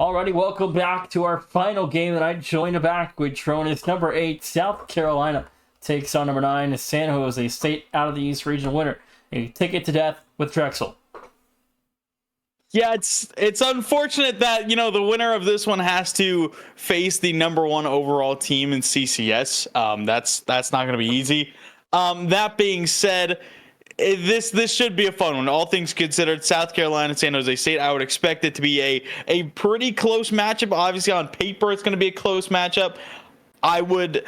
Alrighty, welcome back to our final game that I joined back with Drone. It's number 8, South Carolina takes on number 9, San Jose State, out of the East Region winner. A ticket to death with Drexel. Yeah, it's unfortunate that, the winner of this one has to face the number 1 overall team in CCS. That's not going to be easy. That being said, this should be a fun one. All things considered, South Carolina, San Jose State, I would expect it to be a pretty close matchup. Obviously, on paper, it's going to be a close matchup. I would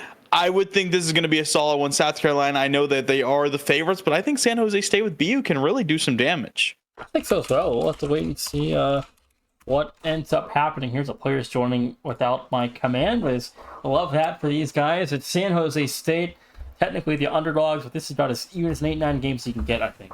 think this is going to be a solid one. South Carolina, I know that they are the favorites, but I think San Jose State with BU can really do some damage. I think so as well. We'll have to wait and see what ends up happening. Here's the players joining without my command. I love that for these guys. It's San Jose State, technically the underdogs, but this is about as even as an 8-9 game as you can get, I think.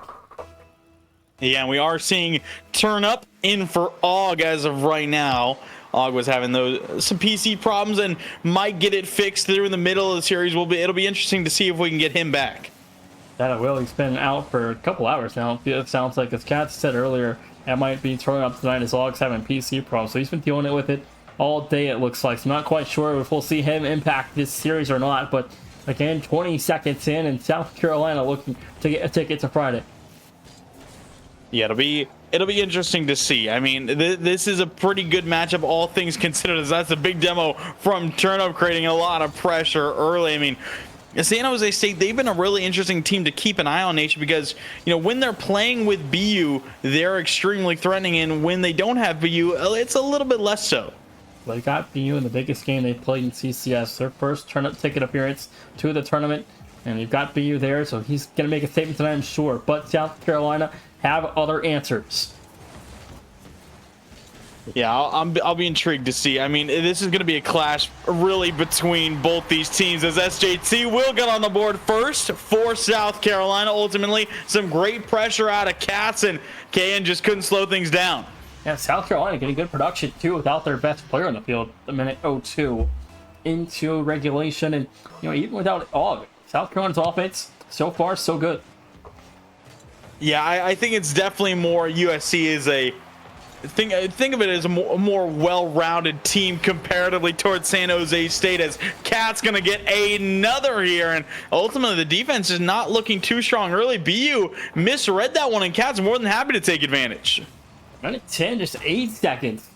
Yeah, and we are seeing turn up in for Og as of right now. Og was having some PC problems and might get it fixed through in the middle of the series. It'll be interesting to see if we can get him back. That it will. He's been out for a couple hours now. It sounds like, as Kat said earlier, it might be throwing up tonight as Og's having PC problems. So he's been dealing with it all day, it looks like. So I'm not quite sure if we'll see him impact this series or not. But again, 20 seconds in, and South Carolina looking to get a ticket to Friday. Yeah, it'll be interesting to see. I mean, this is a pretty good matchup, all things considered, as that's a big demo from Turnup, creating a lot of pressure early. I mean, San Jose State, they've been a really interesting team to keep an eye on, Nation, because, when they're playing with BU, they're extremely threatening, and when they don't have BU, it's a little bit less so. They got BU in the biggest game they played in CCS, their first Turnup ticket appearance to the tournament, and you've got BU there, so he's going to make a statement tonight, I'm sure. But South Carolina have other answers. Yeah, I'll be intrigued to see. I mean, this is going to be a clash really between both these teams, as SJT will get on the board first for South Carolina. Ultimately, some great pressure out of Cats, and KN just couldn't slow things down. Yeah, South Carolina getting good production too without their best player on the field. A minute 02 into regulation, and even without Og, South Carolina's offense so far so good. Yeah, I think it's definitely more USC is a think of it as a more well-rounded team comparatively towards San Jose State, as Cat's gonna get another here, and ultimately the defense is not looking too strong early. BU misread that one, and Cat's more than happy to take advantage. Minute 10, just 8 seconds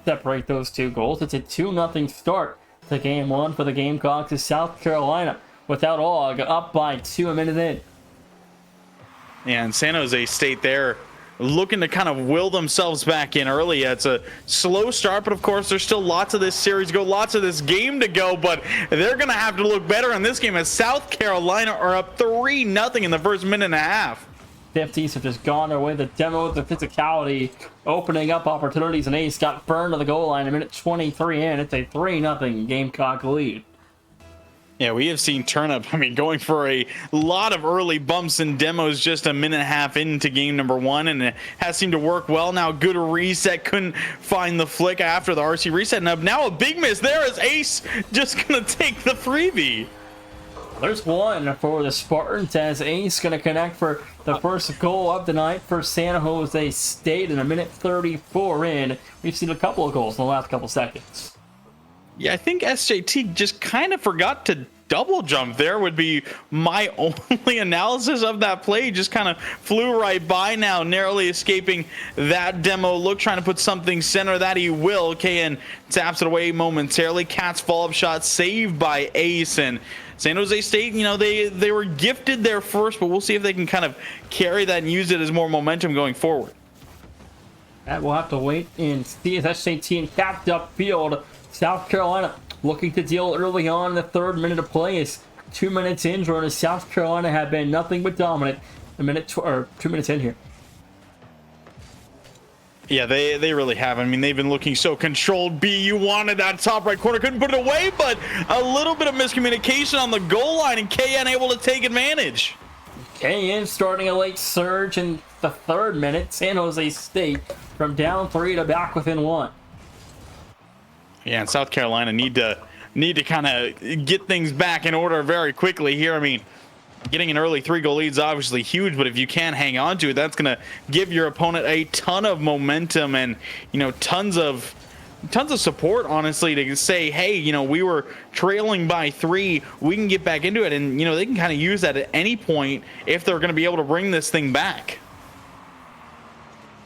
separate those two goals. It's a 2-0 start to game 1 for the Gamecocks as South Carolina without Og up by 2 a minute in. Yeah, and San Jose State there looking to kind of will themselves back in early. It's a slow start, but of course there's still lots of this series to go, lots of this game to go, but they're going to have to look better in this game, as South Carolina are up 3-0 in the first minute and a half. 50s have just gone their way. The demo, the physicality, opening up opportunities, and Ace got burned to the goal line a minute 23 in. It's a 3-0 Gamecock lead. Yeah, we have seen Turnup, going for a lot of early bumps and demos just a minute and a half into game number 1, and it has seemed to work well. Now, good reset, couldn't find the flick after the RC reset. Now a big miss there, as Ace just going to take the freebie. There's one for the Spartans, as Ace going to connect for the first goal of the night for San Jose State in a minute 34 in. We've seen a couple of goals in the last couple seconds. Yeah, I think SJT just kind of forgot to double jump there, would be my only analysis of that play. Just kind of flew right by now, narrowly escaping that demo look, trying to put something center. That he will. KN taps it away momentarily. Cat's follow-up shot saved by Ace, and San Jose State, they were gifted there first, but we'll see if they can kind of carry that and use it as more momentum going forward. And we'll have to wait and see as SJT capped up field. South Carolina looking to deal early on in the 3rd minute of play. Is 2 minutes in, as South Carolina have been nothing but dominant. 2 minutes in here. Yeah, they really have. They've been looking so controlled. BU wanted that top right corner, couldn't put it away, but a little bit of miscommunication on the goal line, and KN able to take advantage. KN starting a late surge in the 3rd minute. San Jose State from down 3 to back within 1. Yeah, and South Carolina need to kind of get things back in order very quickly here. Getting an early 3-goal lead is obviously huge, but if you can hang on to it, that's going to give your opponent a ton of momentum and, tons of tons of support, honestly, to say, hey, you know, we were trailing by 3, we can get back into it, and you know, they can kind of use that at any point if they're going to be able to bring this thing back.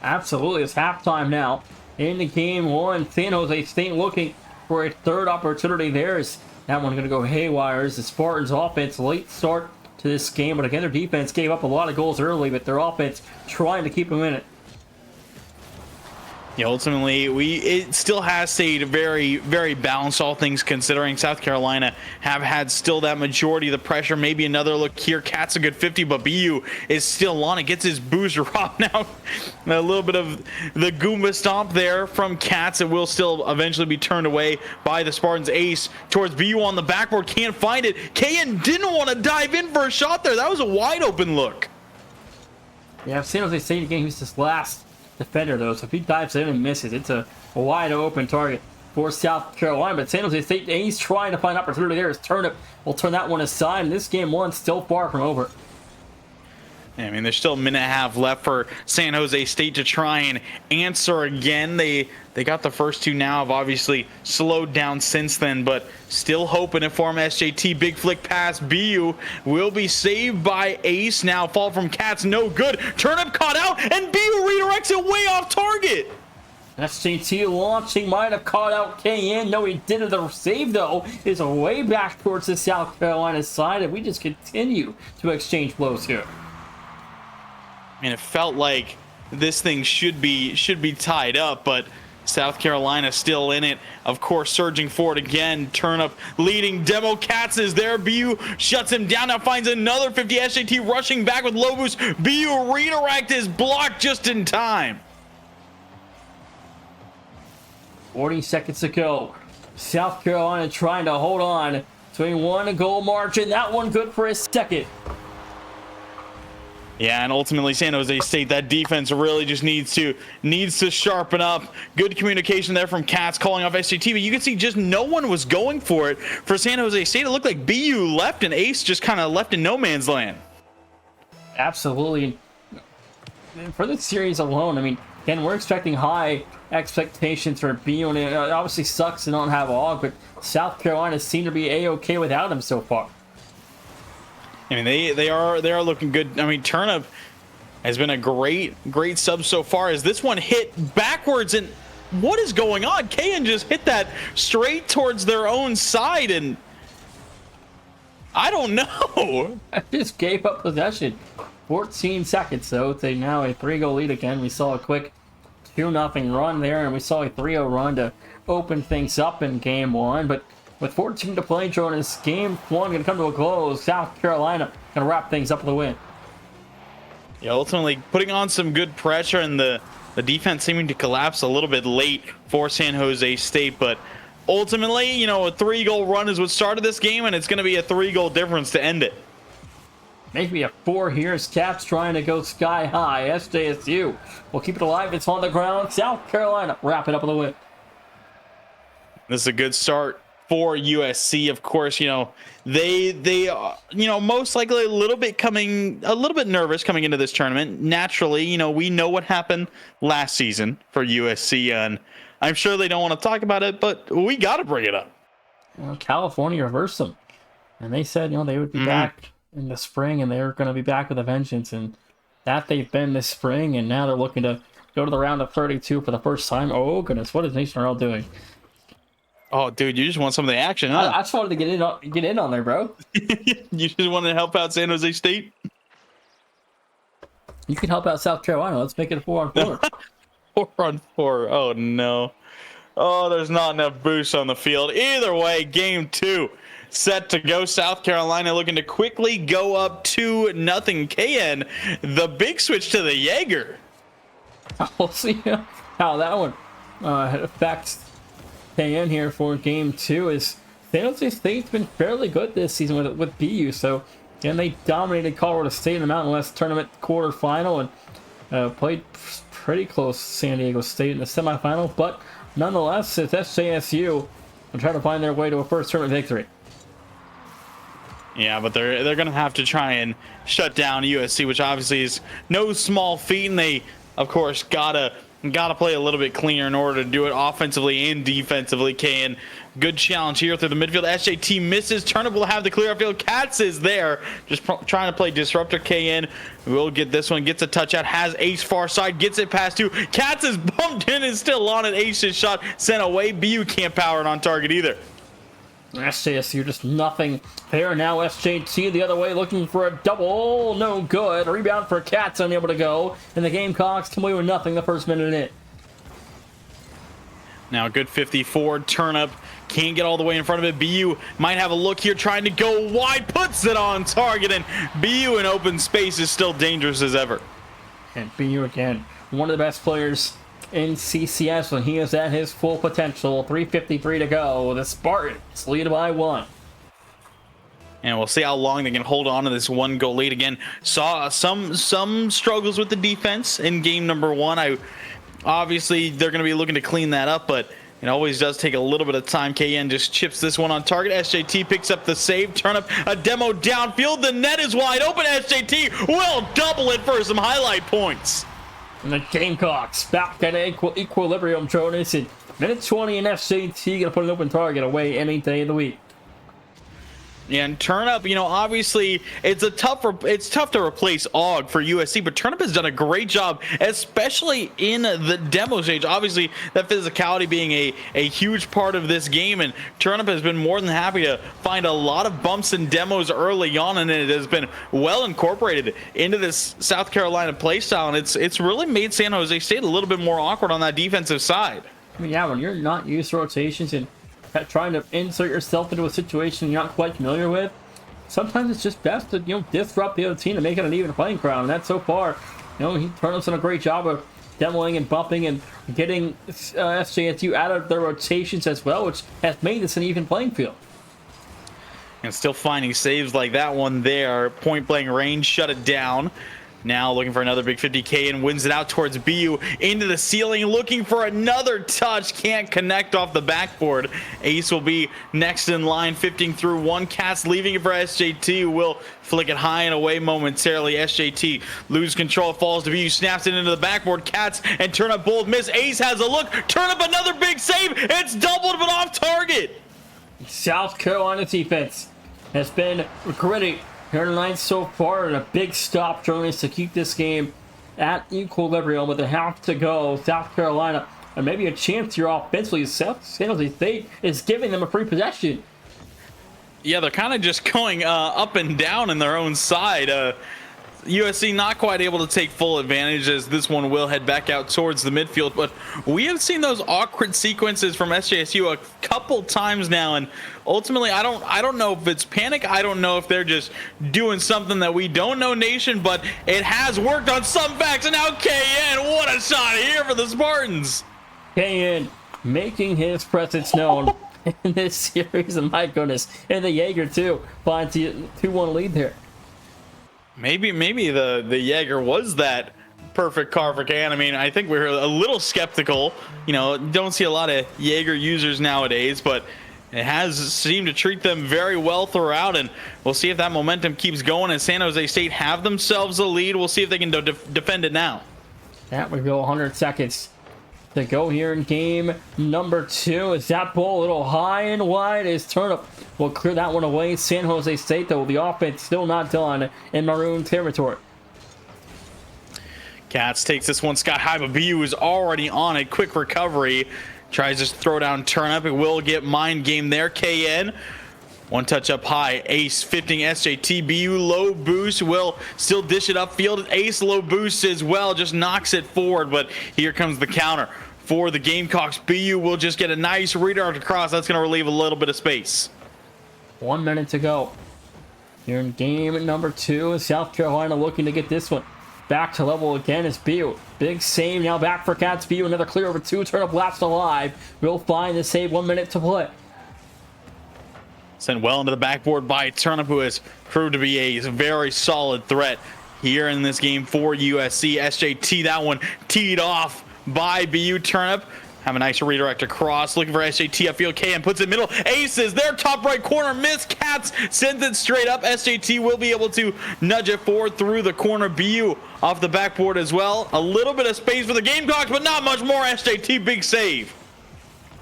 Absolutely, it's halftime now in the game one. San Jose State looking for a third opportunity. There's that one going to go haywire. As the Spartans' offense late start to this game, but again, their defense gave up a lot of goals early, but their offense trying to keep them in it. Yeah, ultimately, it still has stayed very, very balanced, all things considering. South Carolina have had still that majority of the pressure. Maybe another look here. Cat's a good 50, but BU is still on it. Gets his booster off now. A little bit of the Goomba stomp there from Cats. It will still eventually be turned away by the Spartans. Ace towards BU on the backboard. Can't find it. KN didn't want to dive in for a shot there. That was a wide open look. Yeah, San Jose State again, who's this last defender though, so if he dives in and misses, it's a wide open target for South Carolina. But San Jose State, he's trying to find opportunity there. His turnip will turn that one aside, and this game one still far from over. I mean, there's still a minute and a half left for San Jose State to try and answer again. They got the first two now, have obviously slowed down since then, but still hoping it for him. SJT, big flick pass. BU will be saved by Ace. Now fall from Cats, no good. Turnip caught out, and BU redirects it way off target. SJT launching, might have caught out KN. No, he didn't. The save, though, is way back towards the South Carolina side, and we just continue to exchange blows here. I mean, it felt like this thing should be tied up, but South Carolina still in it. Of course, surging forward again. Turnip leading. Demo Cats is there. BU shuts him down. Now finds another 50. SJT rushing back with low boost. BU redirect is blocked just in time. 40 seconds to go. South Carolina trying to hold on to a 1-goal margin. That one good for his second. Yeah, and ultimately San Jose State, that defense really just needs to sharpen up. Good communication there from Cats calling off SJT, but you can see just no one was going for it for San Jose State. It looked like BU left and Ace just kind of left in no man's land. Absolutely. For this series alone, I mean, again, we're expecting high expectations for BU, and it obviously sucks to not have Og, but South Carolina seem to be A-okay without him so far. I mean, they are looking good. I mean, Turnip has been a great sub so far. As this one hit backwards, and what is going on? KN just hit that straight towards their own side, and I don't know. I just gave up possession. 14 seconds, though. It's now a 3-goal lead again. We saw a quick 2-0 run there, and we saw a 3-0 run to open things up in game one, but with 14 to play, Jonas, game one going to come to a close. South Carolina going to wrap things up with a win. Yeah, ultimately putting on some good pressure, and the defense seeming to collapse a little bit late for San Jose State. But ultimately, you know, a 3-goal run is what started this game, and it's going to be a 3-goal difference to end it. Maybe a 4 here as Caps trying to go sky high. SJSU will keep it alive. It's on the ground. South Carolina wrap it up with a win. This is a good start for USC. Of course, you know, they you know, most likely a little bit nervous coming into this tournament. Naturally, you know, we know what happened last season for USC, and I'm sure they don't want to talk about it, but we got to bring it up. You know, California reversed them, and they said, you know, they would be back in the spring, and they're going to be back with a vengeance, and that they've been this spring, and now they're looking to go to the round of 32 for the first time. Oh goodness, what is Nation RL doing? Oh, dude, you just want some of the action, huh? I just wanted to get in on there, bro. You just wanted to help out San Jose State? You can help out South Carolina. Let's make it a 4-on-4. 4-on-4. Oh, no. Oh, there's not enough boosts on the field. Either way, game two set to go. South Carolina looking to quickly go up 2-0. KN, the big switch to the Jaeger. We'll see how that one affects KN here for game two. Is San Jose State's been fairly good this season with BU. So again, they dominated Colorado State in the Mountain West Tournament quarterfinal and played pretty close to San Diego State in the semifinal. But nonetheless, it's SJSU and trying to find their way to a first tournament victory. Yeah, but they're going to have to try and shut down USC, which obviously is no small feat, and they, of course, gotta Got to play a little bit cleaner in order to do it offensively and defensively. KN, good challenge here through the midfield. SJT misses. Turnip will have the clear outfield. Katz is there, just trying to play disruptor. KN will get this one, gets a touch out, has Ace far side, gets it past two. Katz is bumped in and still on it. Ace's shot sent away. BU can't power it on target either. SJSU just nothing there. Now SJT the other way looking for a double. Oh, no good. Rebound for Katz, unable to go. And the Gamecocks come away with nothing the first minute in. Now a good 50 forward. Turnip can't get all the way in front of it. BU might have a look here trying to go wide. Puts it on target. And BU in open space is still dangerous as ever. And BU again, one of the best players in CCS when he is at his full potential. 3:53 to go. The Spartans lead by 1. And we'll see how long they can hold on to this 1-goal lead. Again, saw some struggles with the defense in game number 1. Obviously they're going to be looking to clean that up, but it always does take a little bit of time. KN just chips this one on target. SJT picks up the save. Turnip a demo downfield. The net is wide open. SJT will double it for some highlight points. And the Gamecocks back at equilibrium, Jonas. In minute 20 and FCT gonna put an open target away any day of the week. Yeah, and Turnip, obviously it's tough to replace Og for USC, but Turnip has done a great job, especially in the demo stage. Obviously, that physicality being a huge part of this game, and Turnip has been more than happy to find a lot of bumps and demos early on, and it has been well incorporated into this South Carolina play style, and it's really made San Jose State a little bit more awkward on that defensive side. I mean, yeah, when you're not used to rotations and trying to insert yourself into a situation you're not quite familiar with, sometimes it's just best to disrupt the other team to make it an even playing ground. And that's so far, Turnip's done a great job of demoing and bumping and getting SJSU out of their rotations as well, which has made this an even playing field. And still finding saves like that one there. Point blank range, shut it down. Now looking for another big 50K and wins it out towards BU into the ceiling, looking for another touch. Can't connect off the backboard. Ace will be next in line, 15 through 1. Katz leaving it for SJT. Will flick it high and away momentarily. SJT lose control, falls to BU, snaps it into the backboard. Katz and Turnip both miss. Ace has a look. Turnip another big save. It's doubled but off target. South Carolina defense has been gritty here tonight so far, and a big stop, Jonas, to keep this game at equilibrium with a half to go. South Carolina, and maybe a chance here offensively. San Jose State is giving them a free possession. Yeah, they're kind of just going up and down in their own side. USC not quite able to take full advantage, as this one will head back out towards the midfield. But we have seen those awkward sequences from SJSU a couple times now, and ultimately I don't know if it's panic. I don't know if they're just doing something that we don't know, nation, but it has worked on some facts. And now KN, what a shot here for the Spartans. KN making his presence known in this series, and my goodness, and the Jaeger too finds the 2-1 lead there. Maybe the Jaeger was that perfect car for KN. I mean, I think we're a little skeptical. Don't see a lot of Jaeger users nowadays, but it has seemed to treat them very well throughout, and we'll see if that momentum keeps going as San Jose State have themselves a lead. We'll see if they can defend it now. That would go 100 seconds to go here in game number 2. Is that ball a little high and wide? As Turnip will clear that one away. San Jose State, though, the offense still not done in Maroon territory. Katz takes this one sky high, but BU is already on it. Quick recovery. Tries to throw down Turnip. It will get mind game there. KN. One touch up high. Ace 15 SJT. BU low boost. Will still dish it upfield. Ace low boost as well. Just knocks it forward, but here comes the counter for the Gamecocks. BU will just get a nice redirect across. That's going to relieve a little bit of space. 1 minute to go here in game number 2. South Carolina looking to get this one back to level again as BU. Big save now back for Katz. BU another clear over 2. Turnip last alive. Will find the save. 1 minute to play. Sent well into the backboard by Turnip, who has proved to be a very solid threat here in this game for USC. SJT, that one teed off by BU. Turnip Have a nice redirect across. Looking for SJT. I feel KN puts it middle. Aces, their top right corner. Miss Cats sends it straight up. SJT will be able to nudge it forward through the corner. BU off the backboard as well. A little bit of space for the Gamecocks, but not much more. SJT, big save.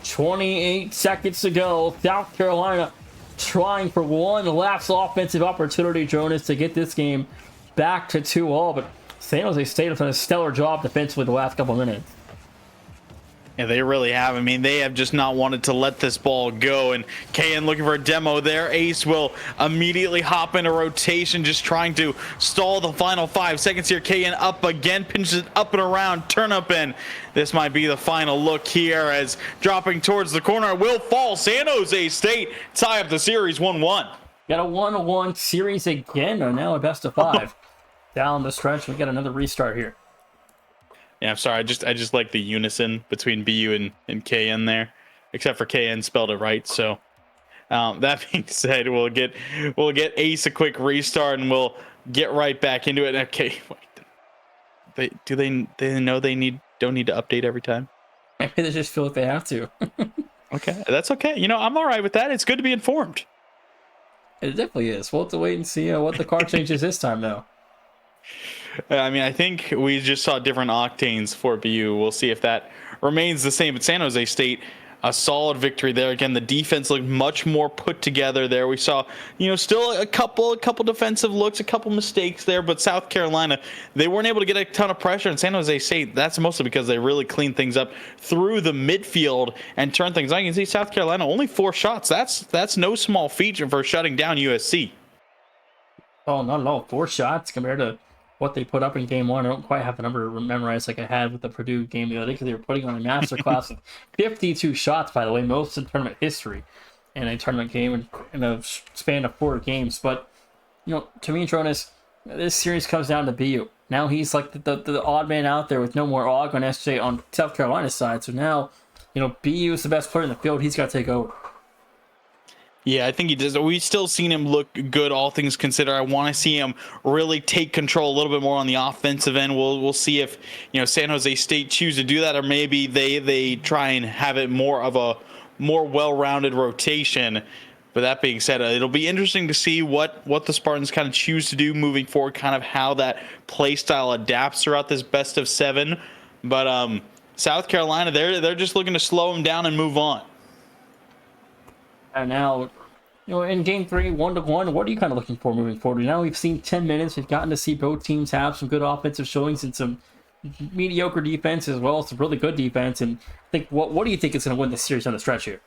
28 seconds to go. South Carolina trying for one last offensive opportunity, Jonas, to get this game back to 2-all. But San Jose State has done a stellar job defensively the last couple minutes. Yeah, they really have. I mean, they have just not wanted to let this ball go. And KN looking for a demo there. Ace will immediately hop into rotation, just trying to stall the final 5 seconds here. KN up again, pinches it up and around, turn up in. This might be the final look here as dropping towards the corner. It will fall. San Jose State tie up the series 1-1. Got a 1-1 series again, or now a best of 5. Down the stretch, we got another restart here. Yeah, I'm sorry. I just like the unison between BU and KN there, except for KN spelled it right. So that being said, we'll get Ace a quick restart and we'll get right back into it. Okay, wait. Do they know they don't need to update every time? Maybe they just feel like they have to. Okay, that's okay. You know, I'm all right with that. It's good to be informed. It definitely is. We'll have to wait and see what the car changes this time, though. I mean, I think we just saw different octanes for BU. We'll see if that remains the same. But San Jose State, a solid victory there. Again, the defense looked much more put together there. We saw, still a couple defensive looks, a couple mistakes there. But South Carolina, they weren't able to get a ton of pressure. And San Jose State, that's mostly because they really cleaned things up through the midfield and turned things on. You can see South Carolina, only 4 shots. That's no small feat for shutting down USC. Oh, not at all. 4 shots compared to what they put up in game 1. I don't quite have the number memorized like I had with the Purdue game the other day because they were putting on a masterclass of 52 shots, by the way, most in tournament history in a tournament game in a span of 4 games. But, to me, Jonas, this series comes down to BU. Now he's like the odd man out there with no more Og on SJ on South Carolina's side. So now, BU is the best player in the field. He's got to take over. Yeah, I think he does. We've still seen him look good, all things considered. I want to see him really take control a little bit more on the offensive end. We'll see if San Jose State choose to do that, or maybe they try and have it more of a more well-rounded rotation. But that being said, it'll be interesting to see what the Spartans kind of choose to do moving forward, kind of how that play style adapts throughout this best of 7. But South Carolina, they're just looking to slow them down and move on. And now, in game 3, 1-1, what are you kind of looking for moving forward? Now we've seen 10 minutes. We've gotten to see both teams have some good offensive showings and some mediocre defense as well as some really good defense. And I think, what do you think is going to win this series on the stretch here?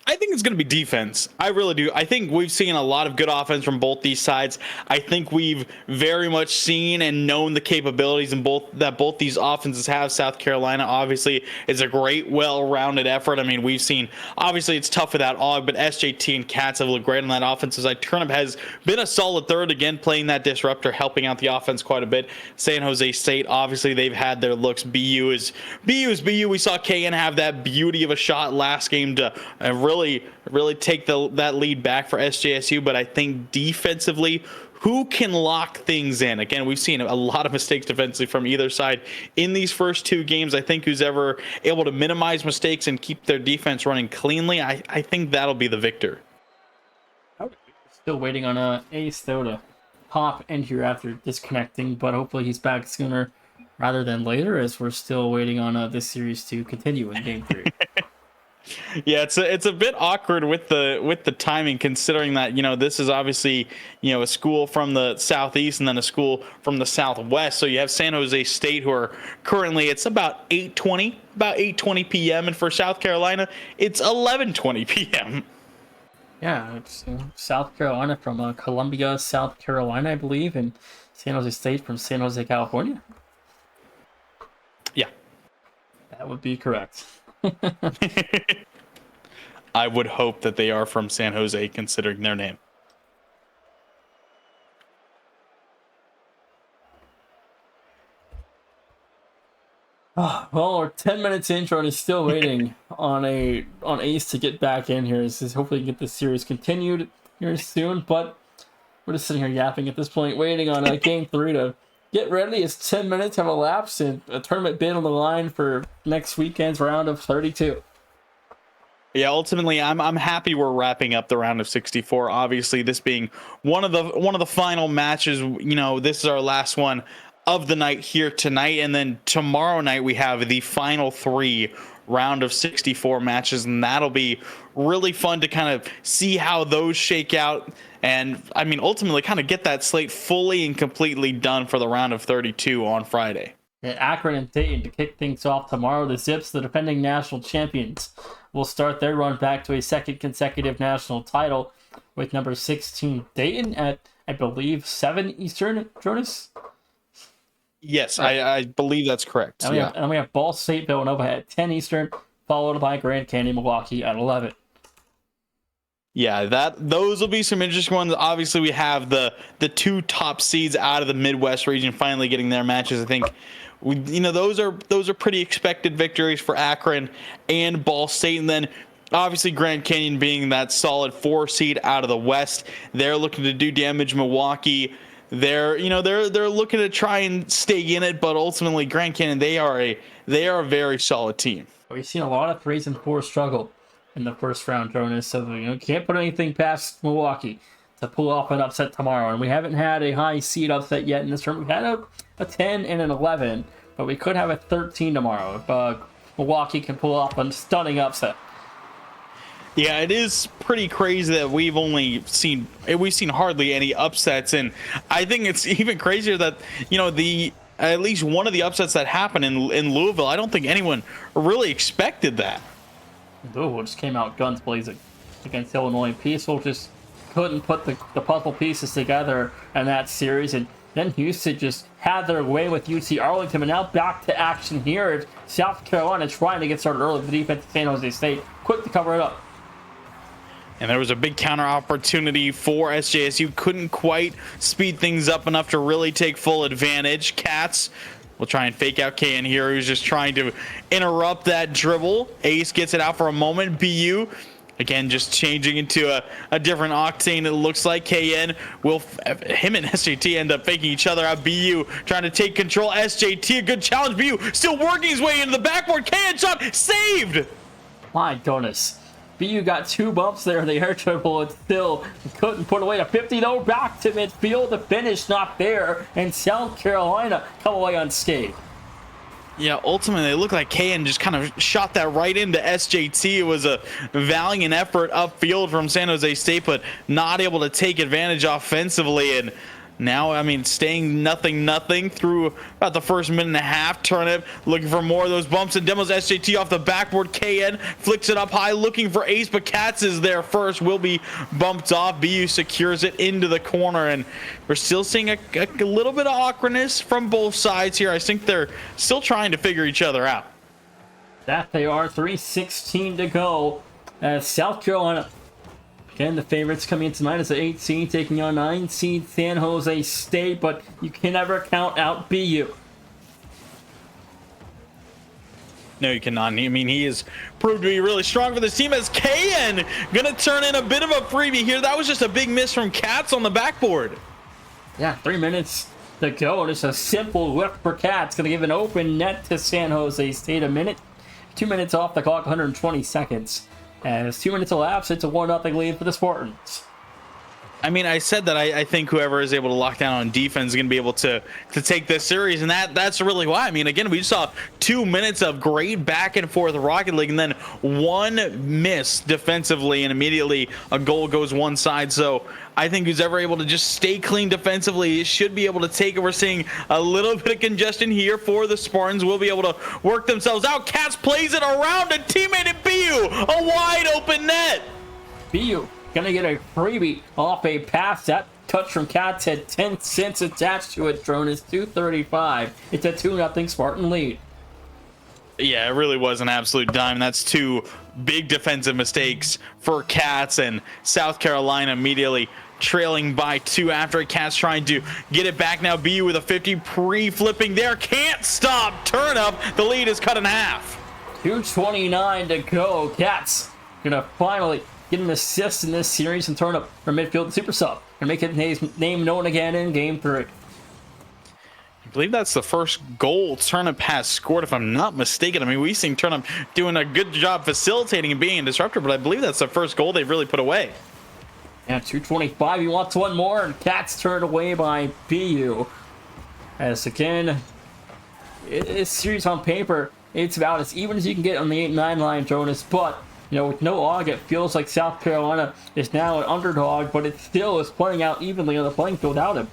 I think it's going to be defense. I really do. I think we've seen a lot of good offense from both these sides. I think we've very much seen and known the capabilities in both these offenses have. South Carolina, obviously, is a great, well-rounded effort. I mean, we've seen, obviously, it's tough without Og, but SJT and Cats have looked great on that offensive side. Turnip has been a solid third, again, playing that disruptor, helping out the offense quite a bit. San Jose State, obviously, they've had their looks. BU is BU. We saw KN have that beauty of a shot last game to really take that lead back for SJSU, but I think defensively, who can lock things in? Again, we've seen a lot of mistakes defensively from either side in these first 2 games. I think who's ever able to minimize mistakes and keep their defense running cleanly, I think that'll be the victor. Still waiting on Ace, though, to pop in here after disconnecting, but hopefully he's back sooner rather than later, as we're still waiting on this series to continue in game 3. Yeah, it's a bit awkward with the timing, considering that this is obviously a school from the southeast and then a school from the southwest. So you have San Jose State, who are currently, it's about 8:20 p.m. and for South Carolina it's 11:20 p.m. Yeah, it's South Carolina from Columbia, South Carolina, I believe, and San Jose State from San Jose, California. Yeah, that would be correct. I would hope that they are from San Jose, considering their name. Well, we're 10 minutes in, Jordan is still waiting on Ace to get back in here. This is hopefully get this series continued here soon, but we're just sitting here yapping at this point, waiting on game 3 to get ready as 10 minutes have elapsed and a tournament bid on the line for next weekend's round of 32. Yeah, ultimately, I'm happy we're wrapping up the round of 64. Obviously, this being one of the final matches. You know, this is our last one of the night here tonight, and then tomorrow night we have the final 3 round of 64 matches, and that'll be really fun to kind of see how those shake out. And I mean, ultimately, kind of get that slate fully and completely done for the round of 32 on Friday. And Akron and Dayton to kick things off tomorrow. The Zips, the defending national champions, will start their run back to a second consecutive national title with number 16 Dayton at, I believe, 7 Eastern, Jonas? Yes, I believe that's correct. And we have Ball State Villanova at 10 Eastern, followed by Grand Canyon Milwaukee at 11. Yeah, those will be some interesting ones. Obviously, we have the 2 top seeds out of the Midwest region finally getting their matches. I think those are pretty expected victories for Akron and Ball State, and then obviously Grand Canyon being that solid 4 seed out of the West. They're looking to do damage. Milwaukee, they're looking to try and stay in it, but ultimately Grand Canyon, they are a very solid team. We've seen a lot of 3s and 4s struggle in the first round, Jonas, so can't put anything past Milwaukee to pull off an upset tomorrow. And we haven't had a high seed upset yet in this tournament. We had a 10 and an 11, but we could have a 13 tomorrow if Milwaukee can pull off a stunning upset. Yeah, it is pretty crazy that we've seen hardly any upsets, and I think it's even crazier that at least one of the upsets that happened in Louisville, I don't think anyone really expected that. Louisville just came out guns blazing against Illinois. Peaceful just couldn't put the puzzle pieces together in that series, and then Houston just had their way with UC Arlington, and now back to action here. South Carolina trying to get started early with the defense of San Jose State, quick to cover it up. And there was a big counter opportunity for SJSU. Couldn't quite speed things up enough to really take full advantage. Cats will try and fake out KN here, who's just trying to interrupt that dribble. Ace gets it out for a moment. BU, again, just changing into a different octane. It looks like KN him and SJT end up faking each other out. BU trying to take control. SJT, a good challenge. BU still working his way into the backboard. KN shot saved. My goodness. BU got 2 bumps there. The air dribble and still couldn't put away a 50 though. Back to midfield. The finish not there. And South Carolina come away unscathed. Yeah, ultimately, it looked like KN just kind of shot that right into SJT. It was a valiant effort upfield from San Jose State, but not able to take advantage offensively. And now, I mean, staying nothing through about the first minute and a half. Turnip looking for more of those bumps and demos. SJT off the backboard. KN flicks it up high, looking for Ace, but Katz is there first. Will be bumped off. BU secures it into the corner, and we're still seeing a little bit of awkwardness from both sides here. I think they're still trying to figure each other out. That they are. 3:16 to go. South Carolina, again, the favorites coming in tonight is the 8 seed taking on 9 seed San Jose State, but you can never count out BU. No, you cannot. I mean, he has proved to be really strong for this team, as KN gonna turn in a bit of a freebie here. That was just a big miss from Katz on the backboard. Yeah, 3 minutes to go. Just a simple whip for Katz. Gonna give an open net to San Jose State. 2 minutes off the clock, 120 seconds. As 2 minutes elapse, it's a 1-0 lead for the Spartans. I mean, I said that I think whoever is able to lock down on defense is going to be able to take this series, and that's really why. I mean, again, we just saw 2 minutes of great back and forth Rocket League, and then one miss defensively, and immediately a goal goes one side. So I think who's ever able to just stay clean defensively should be able to take it. We're seeing a little bit of congestion here for the Spartans. Will be able to work themselves out. Katz plays it around a teammate at BU, a wide open net. BU gonna get a freebie off a pass. That touch from Katz had 10 cents attached to it. Drone is 235. It's a 2-0 Spartan lead. Yeah, it really was an absolute dime. That's 2 big defensive mistakes for Katz, and South Carolina immediately trailing by 2 after. Katz trying to get it back now. BU with a 50, pre-flipping there. Can't stop. Turn up. The lead is cut in half. 2:29 to go. Katz gonna finally get an assist in this series and turn up from midfield to super sub and make his name known again in game 3. believe that's the first goal Turnip has scored, if I'm not mistaken. I mean, we've seen Turnip doing a good job facilitating and being a disruptor, but I believe that's the first goal they've really put away. Yeah, 225. He wants one more, and Cats turned away by BU. As again, this series on paper, it's about as even as you can get on the 8-9 line, Jonas. But, you know, with no Og, it feels like South Carolina is now an underdog, but it still is playing out evenly on the playing field without him.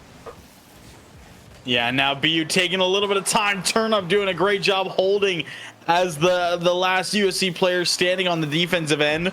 Yeah, now BU taking a little bit of time. Turnip doing a great job holding as the last USC player standing on the defensive end.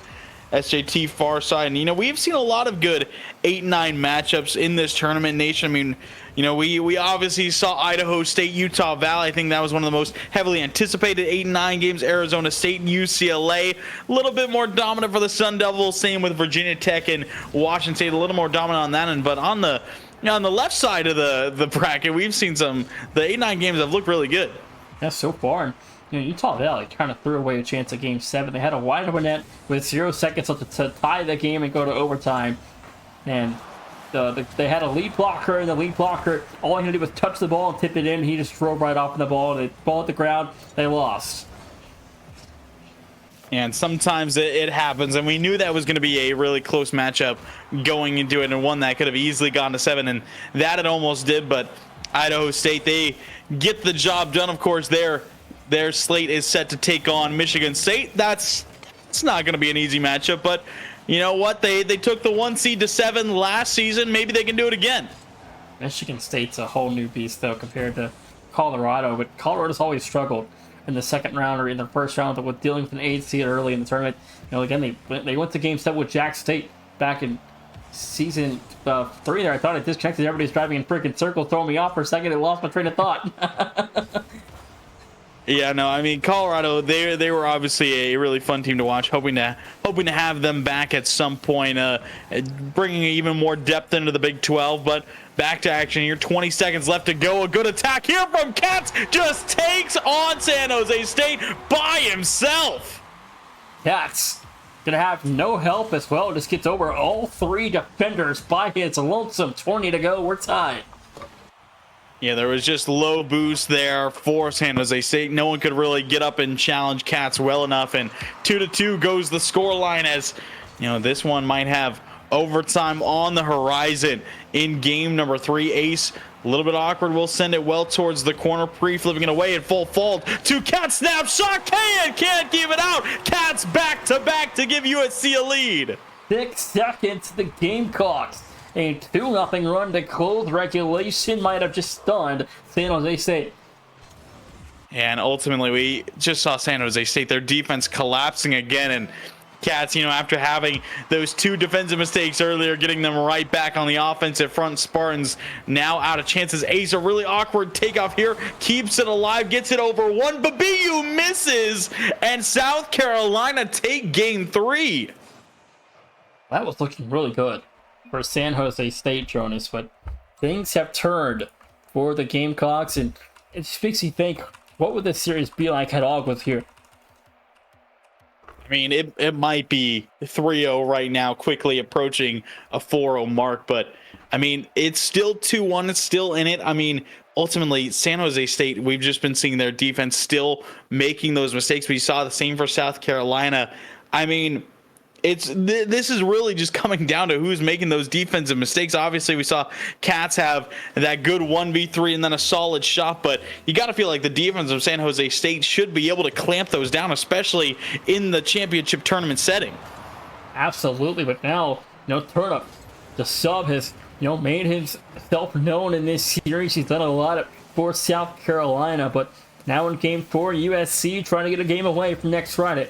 SJT far side. And, you know, we've seen a lot of good 8-9 matchups in this tournament, Nation. I mean, you know, we obviously saw Idaho State, Utah Valley. I think that was one of the most heavily anticipated 8-9 games. Arizona State and UCLA. A little bit more dominant for the Sun Devils. Same with Virginia Tech and Washington State. A little more dominant on that end. But on the left side of the bracket, we've seen the 8-9 games have looked really good. Yeah, so far. And, you know, Utah Valley kind of threw away a chance at Game 7. They had a wide open net with 0 seconds left to tie the game and go to overtime. And they had a lead blocker, and the lead blocker, all he had to do was touch the ball and tip it in. He just drove right off the ball. The ball at the ground, they lost. And sometimes it happens, and we knew that was going to be a really close matchup going into it, and one that could have easily gone to 7, and that it almost did. But Idaho State, they get the job done. Of course, their slate is set to take on Michigan State. It's not going to be an easy matchup, but you know what? They took the 1 seed to 7 last season. Maybe they can do it again. Michigan State's a whole new beast, though, compared to Colorado. But Colorado's always struggled in the second round or in the first round with dealing with an 8 seed early in the tournament. You know, again, they went to Game 7 with Jack State back in season 3 there. I thought I disconnected. Everybody's driving in freaking circles, throwing me off for a second. I lost my train of thought. Yeah, no, I mean, Colorado, they were obviously a really fun team to watch. Hoping to have them back at some point, bringing even more depth into the Big 12. But back to action here. 20 seconds left to go. A good attack here from Cats. Just takes on San Jose State by himself. Cats gonna have no help as well. Just gets over all 3 defenders by his lonesome. 20 to go. We're tied. Yeah, there was just low boost there for San Jose State. No one could really get up and challenge Cats well enough. And 2-2 goes the scoreline, as you know, this one might have overtime on the horizon in game number 3. Ace, a little bit awkward. We'll send it well towards the corner. Pre flipping it away at full fault to Cats. Snap shot. Can't keep it out. Cats back to back to give USC a lead. 6 seconds. The Gamecocks. A 2-0 run to close regulation might have just stunned San Jose State. And ultimately, we just saw San Jose State, their defense collapsing again. And Cats, you know, after having those 2 defensive mistakes earlier, getting them right back on the offensive front. Spartans now out of chances. Ace, a really awkward takeoff here. Keeps it alive, gets it over 1, but BU misses. And South Carolina take game 3. That was looking really good for San Jose State, Jonas, but things have turned for the Gamecocks, and it just makes you think, what would this series be like had Og was here? I mean, it might be 3-0 right now, quickly approaching a 4-0 mark, but I mean, it's still 2-1, it's still in it. I mean, ultimately, San Jose State, we've just been seeing their defense still making those mistakes. We saw the same for South Carolina. I mean, this is really just coming down to who's making those defensive mistakes. Obviously, we saw Cats have that good 1v3 and then a solid shot, but you got to feel like the defense of San Jose State should be able to clamp those down, especially in the championship tournament setting. Absolutely, but now, you know, Turnip, the sub, has, you know, made himself known in this series. He's done a lot for South Carolina, but now in Game 4, USC trying to get a game away from next Friday.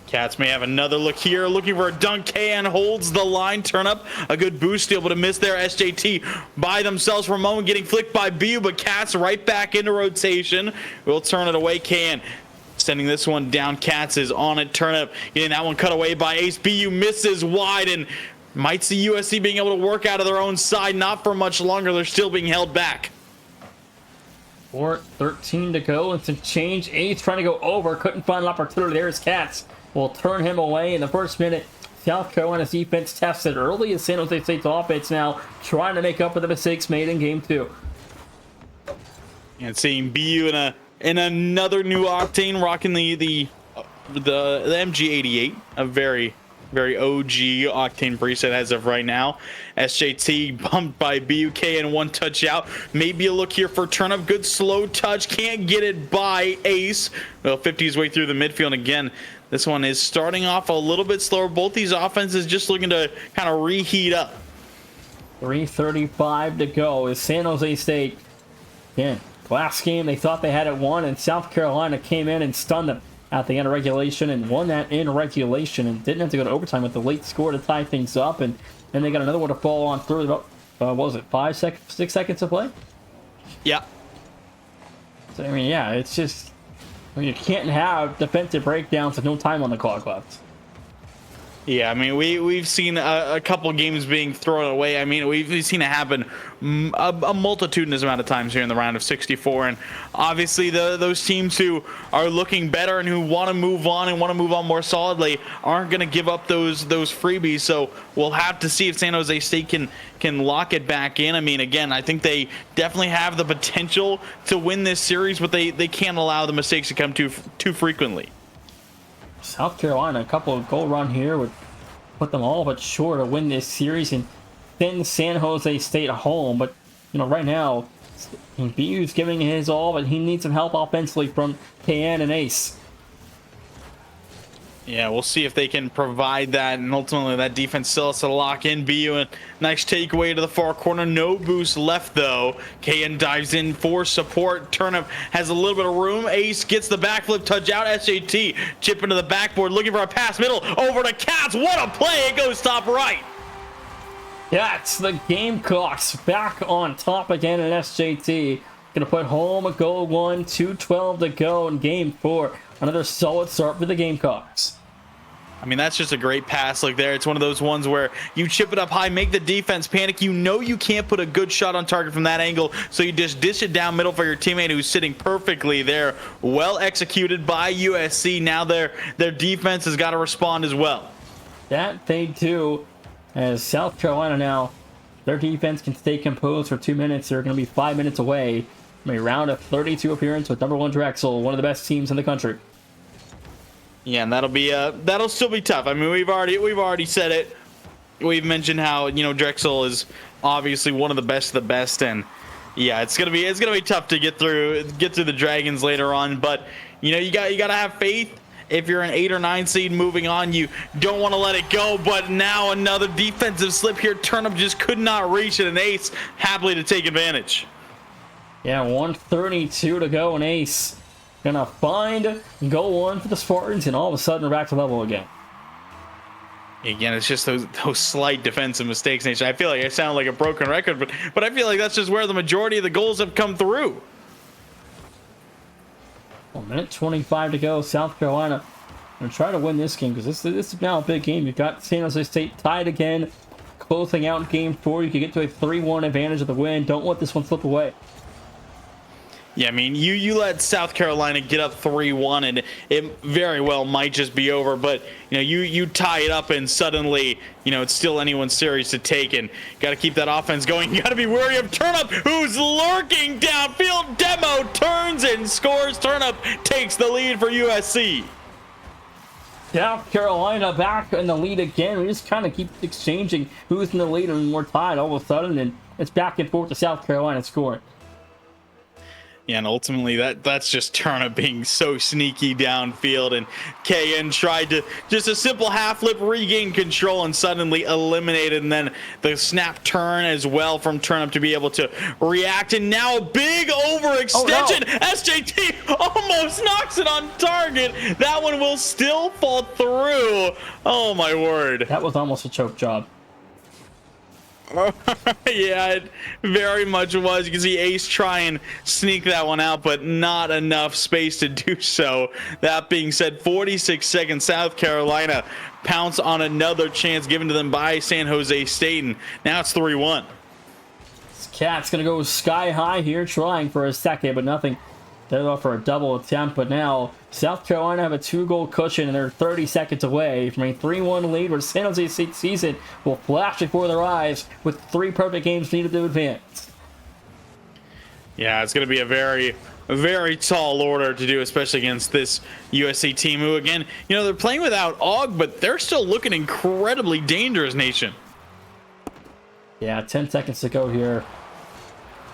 Cats may have another look here, looking for a dunk. KN holds the line. Turnip, a good boost, able to miss there. SJT by themselves for a moment, getting flicked by BU, but Cats right back into rotation. We'll turn it away. KN sending this one down. Cats is on it. Turnip getting that one cut away by Ace. BU misses wide, and might see USC being able to work out of their own side. Not for much longer. They're still being held back. 4:13 to go, and some change. Ace trying to go over, couldn't find an opportunity. There's Cats. Will turn him away in the first minute. South Carolina's defense tested early as San Jose State's offense now trying to make up for the mistakes made in Game 2. And seeing BU in another new octane, rocking the MG88, a very OG octane preset as of right now. SJT bumped by BUK and one touch out. Maybe a look here for Turnip. Good slow touch, can't get it by Ace. Well, 50 his way through the midfield again. This one is starting off a little bit slower. Both these offenses just looking to kind of reheat up. 3:35 to go is San Jose State. Again, last game they thought they had it won, and South Carolina came in and stunned them at the end of regulation and won that in regulation and didn't have to go to overtime with the late score to tie things up. And then they got another one to fall on through about, what was it, 6 seconds to play? Yeah. So, I mean, yeah, it's just, you can't have defensive breakdowns with no time on the clock left. Yeah, I mean, we've seen a couple games being thrown away. I mean, we've seen it happen a multitudinous amount of times here in the round of 64. And obviously, those teams who are looking better and who want to move on and want to move on more solidly aren't going to give up those freebies. So we'll have to see if San Jose State can lock it back in. I mean, again, I think they definitely have the potential to win this series, but they can't allow the mistakes to come too frequently. South Carolina, a couple of goal run here would put them all but sure to win this series and send San Jose State home. But, right now, BU's giving his all, but he needs some help offensively from KN and Ace. Yeah, we'll see if they can provide that, and ultimately that defense still has to lock in. BU, a nice takeaway to the far corner. No boost left, though. KN dives in for support. Turnip has a little bit of room. Ace gets the backflip touch out. SJT chip into the backboard, looking for a pass middle. Over to Cats. What a play. It goes top right. Yeah, it's the Gamecocks back on top again at SJT. Gonna put home a goal one, 2:12 to go in game 4. Another solid start for the Gamecocks. I mean, that's just a great pass look there. It's one of those ones where you chip it up high, make the defense panic. You know you can't put a good shot on target from that angle, so you just dish it down middle for your teammate who's sitting perfectly there. Well executed by USC. Now their defense has got to respond as well. That they do, as South Carolina now, their defense can stay composed for 2 minutes. They're going to be 5 minutes away from a round of 32 appearance with number 1 Drexel, one of the best teams in the country. Yeah, and that'll still be tough. I mean, we've already said it. We've mentioned how Drexel is obviously one of the best, and yeah, it's gonna be tough to get through the Dragons later on. But you gotta have faith. If you're an 8 or 9 seed moving on, you don't want to let it go. But now another defensive slip here. Turnip just could not reach it, and Ace happily to take advantage. Yeah, 1:32 to go, and Ace gonna find goal 1 for the Spartans, and all of a sudden we're back to level again. Again, it's just those slight defensive mistakes. I feel like I sound like a broken record, but I feel like that's just where the majority of the goals have come through. 1:25 to go. South Carolina gonna try to win this game because this is now a big game. You've got San Jose State tied again, closing out in game 4. You could get to a 3-1 advantage of the win. Don't let this one slip away. Yeah, I mean, you let South Carolina get up 3-1, and it very well might just be over. But you tie it up, and suddenly it's still anyone's series to take, and got to keep that offense going. You got to be wary of Turnip, who's lurking downfield. Demo turns and scores. Turnip takes the lead for USC. South Carolina back in the lead again. We just kind of keep exchanging who's in the lead, and we're tied all of a sudden, and it's back and forth to South Carolina scoring. Yeah, and ultimately that's just Turnip being so sneaky downfield, and KN tried to just a simple half flip, regain control, and suddenly eliminated. And then the snap turn as well from Turnip to be able to react, and now a big overextension. Oh, no. SJT almost knocks it on target. That one will still fall through. Oh my word! That was almost a choke job. Yeah, it very much was. You can see Ace try and sneak that one out, but not enough space to do so. That being said, 46 seconds, South Carolina pounce on another chance given to them by San Jose State, and now it's 3-1. Cat's gonna go sky high here, trying for a second, but nothing. They're off for a double attempt, but now South Carolina have a 2-goal cushion, and they're 30 seconds away from a 3-1 lead where San Jose State season will flash before their eyes with 3 perfect games needed to advance. Yeah, it's going to be a very tall order to do, especially against this USC team who, again, you know, they're playing without Og, but they're still looking incredibly dangerous, Nation. Yeah, 10 seconds to go here.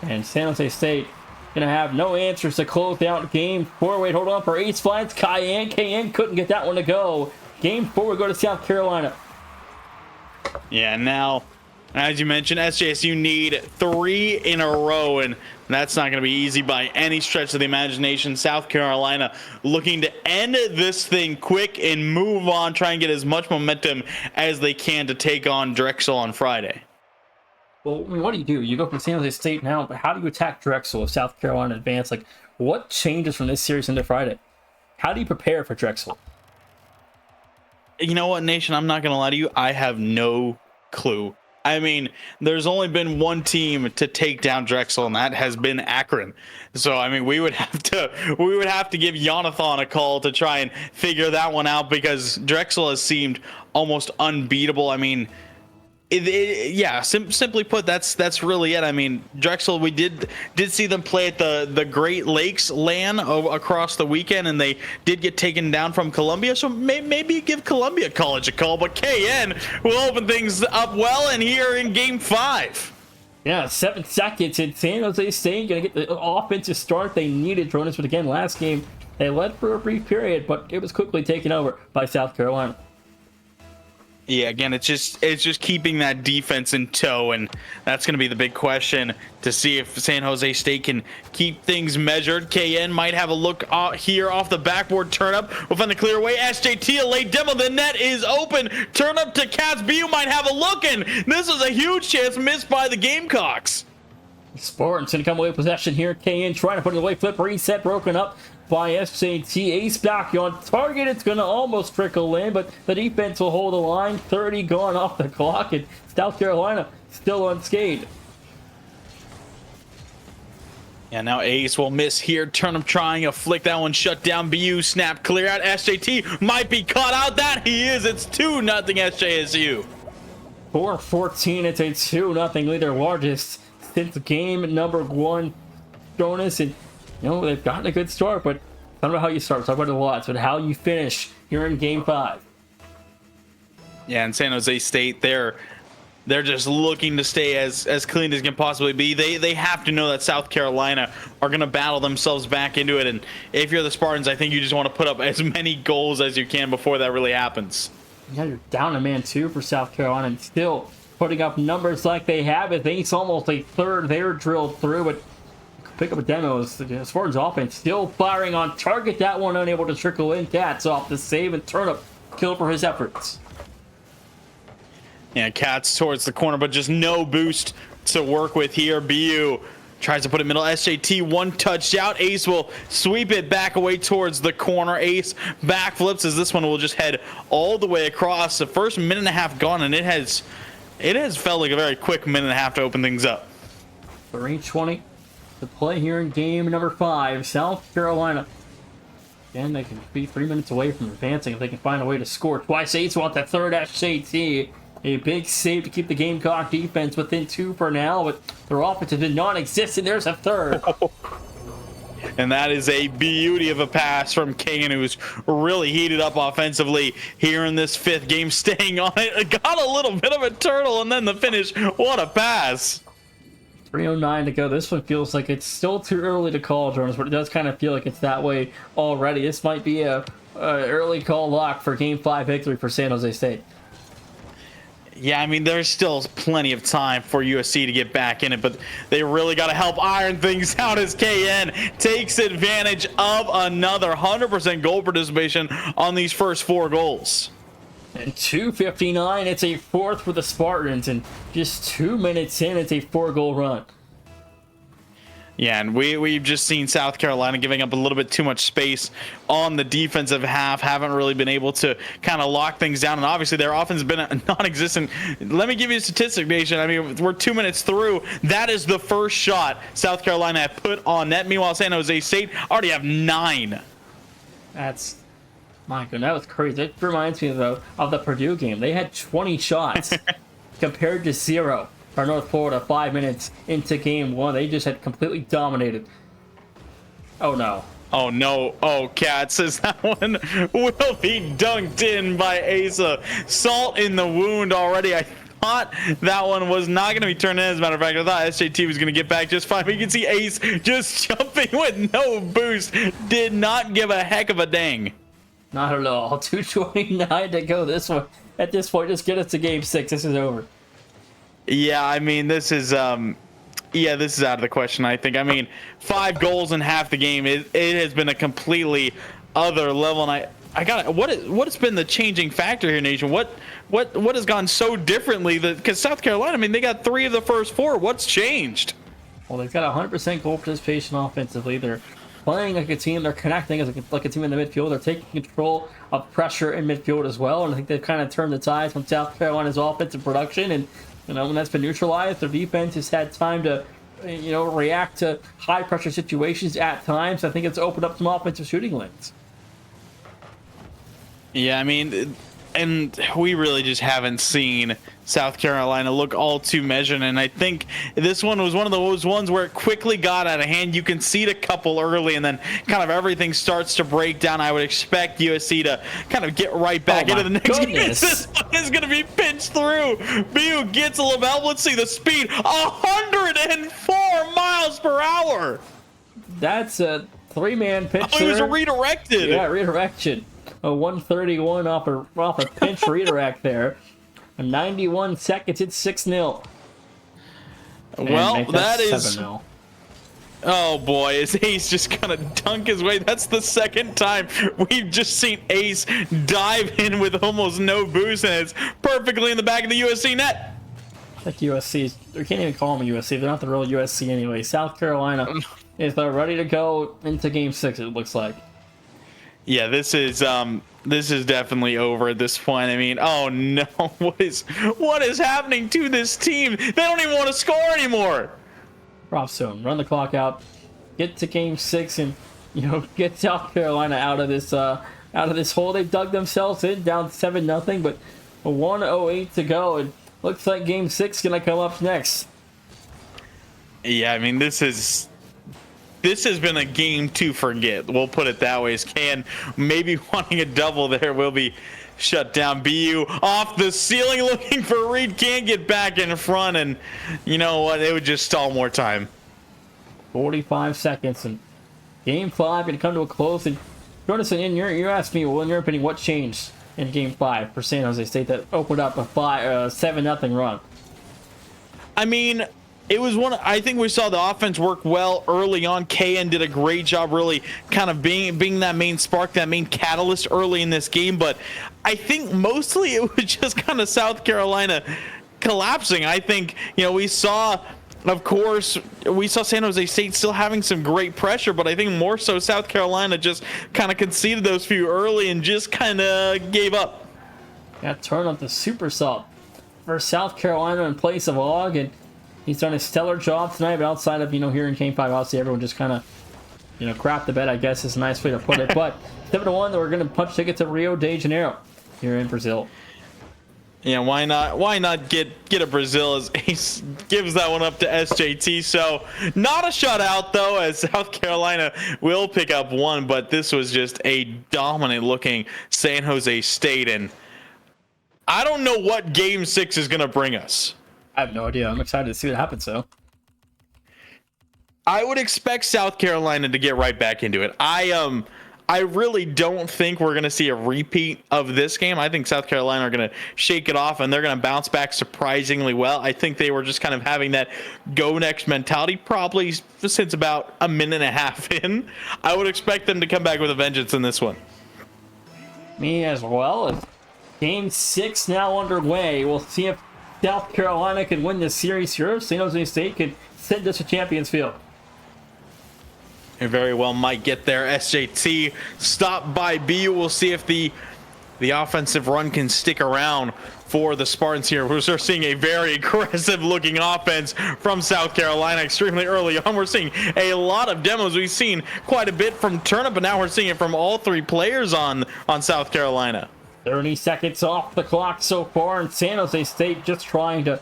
And San Jose State going to have no answers to close out game 4. Wait, hold on for Ace finds Cayenne. Cayenne couldn't get that one to go. Game 4, we go to South Carolina. Yeah, now, as you mentioned, SJSU need 3 in a row, and that's not going to be easy by any stretch of the imagination. South Carolina looking to end this thing quick and move on, try and get as much momentum as they can to take on Drexel on Friday. Well, I mean, what do? You go from San Jose State now, but how do you attack Drexel if South Carolina advance? Like, what changes from this series into Friday? How do you prepare for Drexel? You know what, Nation? I'm not going to lie to you. I have no clue. I mean, there's only been one team to take down Drexel, and that has been Akron. So, I mean, we would have to give Jonathan a call to try and figure that one out, because Drexel has seemed almost unbeatable. I mean, simply put, that's really it. I mean, Drexel, we did see them play at the Great Lakes LAN across the weekend, and they did get taken down from Columbia. So maybe give Columbia College a call, but KN will open things up well, and here in Game 5. Yeah, 7 seconds, and San Jose State going to get the offensive start they needed, Jonas. But again, last game they led for a brief period, but it was quickly taken over by South Carolina. Yeah, again, it's just keeping that defense in tow, and that's going to be the big question to see if San Jose State can keep things measured. KN might have a look here off the backboard. Turn up will find the clear away. SJT, a late demo. The net is open. Turn up to Cats. BU might have a look, and this is a huge chance missed by the Gamecocks. Spartans going to come away with possession here. KN trying to put it away. Flip reset broken up by SJT. Ace back on target. It's going to almost trickle in, but the defense will hold the line. 30 gone off the clock, and South Carolina still unscathed. Yeah, now Ace will miss here. Turnham trying a flick. That one shut down. BU snap clear out. SJT might be caught out. That he is. It's 2-0 SJSU. 4-14. It's a 2-0 lead, their largest since game number 1. Jonas, and you know, they've gotten a good start, but I don't know how you start. Talk about it a lot, but how you finish here in Game 5. Yeah, and San Jose State, they're just looking to stay as clean as can possibly be. They have to know that South Carolina are going to battle themselves back into it, and if you're the Spartans, I think you just want to put up as many goals as you can before that really happens. Yeah, you're down a man too for South Carolina, and still putting up numbers like they have. It's almost a third there drilled through, but pick up a demo as Spartans offense still firing on target. That one unable to trickle in. Cats off the save, and Turnip killed for his efforts. Yeah, Cats towards the corner, but just no boost to work with here. BU tries to put it middle. SJT one touch out. Ace will sweep it back away towards the corner. Ace backflips as this one will just head all the way across. The first minute and a half gone, and it has felt like a very quick minute and a half to open things up. 3:20 to play here in game number 5. South Carolina. Again, they can be 3 minutes away from advancing if they can find a way to score twice. Ace want the third. SJT. A big save to keep the Gamecock defense within 2 for now, but their offense has been non-existent. There's a third. And that is a beauty of a pass from Kagan, who's really heated up offensively here in this 5th game, staying on it. Got a little bit of a turtle, and then the finish. What a pass. 3:09 to go. This one feels like it's still too early to call, Jonas, but it does kind of feel like it's that way already. This might be a early call lock for Game 5 victory for San Jose State. Yeah, I mean, there's still plenty of time for USC to get back in it, but they really got to help iron things out as KN takes advantage of another 100% goal participation on these first 4 goals. And 2:59, it's a 4th for the Spartans, and just 2 minutes in, it's a 4-goal run. Yeah, and we've just seen South Carolina giving up a little bit too much space on the defensive half, haven't really been able to kind of lock things down, and obviously their offense has been non-existent. Let me give you a statistic, Nation. I mean, we're 2 minutes through. That is the first shot South Carolina have put on net. Meanwhile, San Jose State already have 9. That's... my God, that was crazy. It reminds me, though, of the Purdue game. They had 20 shots compared to 0 or North Florida 5 minutes into game one. They just had completely dominated. Oh no. Oh no, oh Cat says that one will be dunked in by Asa. Salt in the wound already. I thought that one was not going to be turned in. As a matter of fact, I thought SJT was going to get back just fine. But you can see Ace just jumping with no boost. Did not give a heck of a dang. Not at all. 2:29 to go this one. At this point, just get us to game 6. This is over. Yeah, I mean, this is yeah, this is out of the question, I think. I mean, 5 goals in half the game. It has been a completely other level, and I got what has been the changing factor here, Nation? What has gone so differently? Because South Carolina, I mean, they got 3 of the first 4. What's changed? Well, they've got 100% goal participation offensively. They're playing like a team. They're connecting as like a team in the midfield. They're taking control of pressure in midfield as well. And I think they've kind of turned the tides from South Carolina's offensive production. And when that's been neutralized, their defense has had time to react to high pressure situations at times. I think it's opened up some offensive shooting lanes. Yeah, I mean, and we really just haven't seen South Carolina look all too measured, and I think this one was one of those ones where it quickly got out of hand. You concede a couple early, and then kind of everything starts to break down. I would expect USC to kind of get right back into the next game. This one is going to be pinched through. BU gets a little help. Let's see the speed, 104 miles per hour. That's a 3-man pitch. Oh, he was redirected. Yeah, redirection. A 131 off a pinch redirect there. 91 seconds, it's 6-0. Well, that is 7-0. Oh boy, is Ace just gonna dunk his way? That's the second time we've just seen Ace dive in with almost no boost, and it's perfectly in the back of the USC net. Like USC, we can't even call them USC. They're not the real USC anyway. South Carolina is ready to go into game 6. It looks like. Yeah, this is definitely over at this point. I mean, oh no, what is happening to this team? They don't even want to score anymore. Drop zone, run the clock out, get to game 6, and get South Carolina out of this hole they've dug themselves in, down 7-0, but 1:08 to go, and looks like game 6 gonna come up next. Yeah, I mean, this has been a game to forget. We'll put it that way. As Can maybe wanting a double there will be shut down. BU off the ceiling looking for Reed. Can't get back in front, and you know what? It would just stall more time. 45 seconds, and game 5 going to come to a close. And Jonathan, you asked me, well, in your opinion, what changed in game 5 for San Jose State that opened up a 7-0 run? I mean, it was I think we saw the offense work well early on. KN did a great job really kind of being that main spark, that main catalyst early in this game. But I think mostly it was just kind of South Carolina collapsing. I think, we saw, of course, San Jose State still having some great pressure, but I think more so South Carolina just kind of conceded those few early and just kind of gave up. Got turned up the super sub for South Carolina in place of Og, and he's done a stellar job tonight, but outside of, here in Game 5, obviously everyone just kind of, crap the bed, I guess is a nice way to put it. But 7-1, we're going to punch ticket to Rio de Janeiro here in Brazil. Yeah, why not get a Brazil as Ace gives that one up to SJT. So not a shutout, though, as South Carolina will pick up 1, but this was just a dominant-looking San Jose State, and I don't know what Game 6 is going to bring us. I have no idea. I'm excited to see what happens, though. I would expect South Carolina to get right back into it. I really don't think we're going to see a repeat of this game. I think South Carolina are going to shake it off, and they're going to bounce back surprisingly well. I think they were just kind of having that go next mentality probably since about a minute and a half in. I would expect them to come back with a vengeance in this one. Me as well. Game 6 now underway. We'll see if South Carolina can win this series here. San Jose State can send us to Champions Field. It very well might get there. SJT stopped by BU. We'll see if the offensive run can stick around for the Spartans here. We're seeing a very aggressive looking offense from South Carolina extremely early on. We're seeing a lot of demos. We've seen quite a bit from Turnip, but now we're seeing it from all 3 players on South Carolina. 30 seconds off the clock so far, and San Jose State just trying to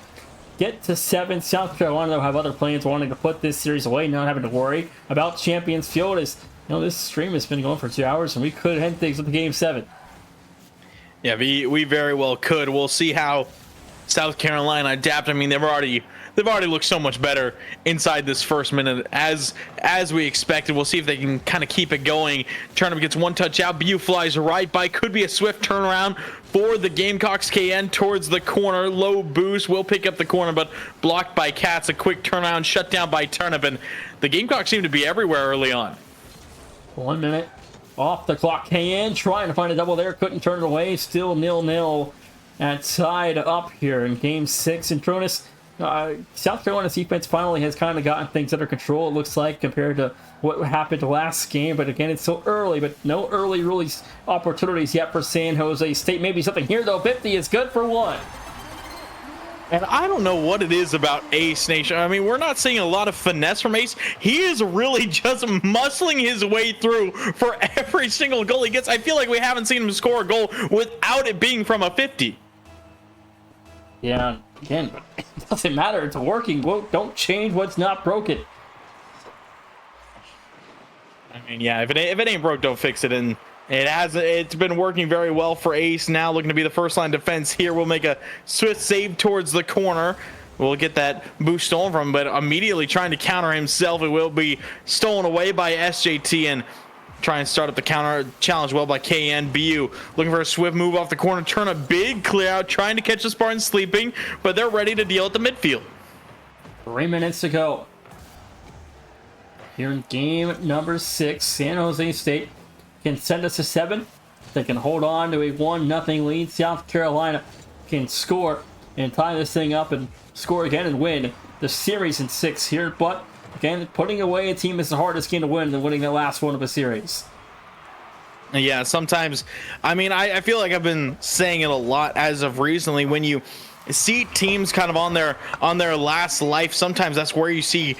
get to 7. South Carolina will have other plans, wanting to put this series away, not having to worry about Champions Field. As this stream has been going for 2 hours, and we could end things with the Game 7. Yeah, we very well could. We'll see how South Carolina adapt. I mean, they've already looked so much better inside this first minute as we expected. We'll see if they can kind of keep it going. Turnip gets one touch out. BU flies right by. Could be a swift turnaround for the Gamecocks. KN towards the corner. Low boost. Will pick up the corner, but blocked by Cats. A quick turnaround. Shut down by Turnip. And the Gamecocks seem to be everywhere early on. 1 minute off the clock. KN trying to find a double there. Couldn't turn it away. Still 0-0 at side up here in Game 6. And Tronus, South Carolina's defense finally has kind of gotten things under control, it looks like, compared to what happened last game. But again, it's still early, but no early release opportunities yet for San Jose State. Maybe something here, though. 50 is good for 1. And I don't know what it is about Ace Nation. I mean, we're not seeing a lot of finesse from Ace. He is really just muscling his way through for every single goal he gets. I feel like we haven't seen him score a goal without it being from a 50. Yeah, again, it doesn't matter. It's working. Well, don't change what's not broken. I mean, yeah, if it ain't broke, don't fix it. And it's been working very well for Ace. Now looking to be the first line defense here. We'll make a swift save towards the corner. We'll get that boost stolen from him, but immediately trying to counter himself. It will be stolen away by SJT and try and start up the counter. Challenge well by KN. BU looking for a swift move off the corner. Turn a big clear out, trying to catch the Spartans sleeping, but they're ready to deal at the midfield. 3 minutes to go. Here in game number 6, San Jose State can send us to 7. They can hold on to a 1-0 lead. South Carolina can score and tie this thing up and score again and win the series in 6 here. But again, putting away a team is the hardest game to win than winning the last one of a series. Yeah, sometimes, I mean, I feel like I've been saying it a lot as of recently. When you see teams kind of on their last life, sometimes that's where you see,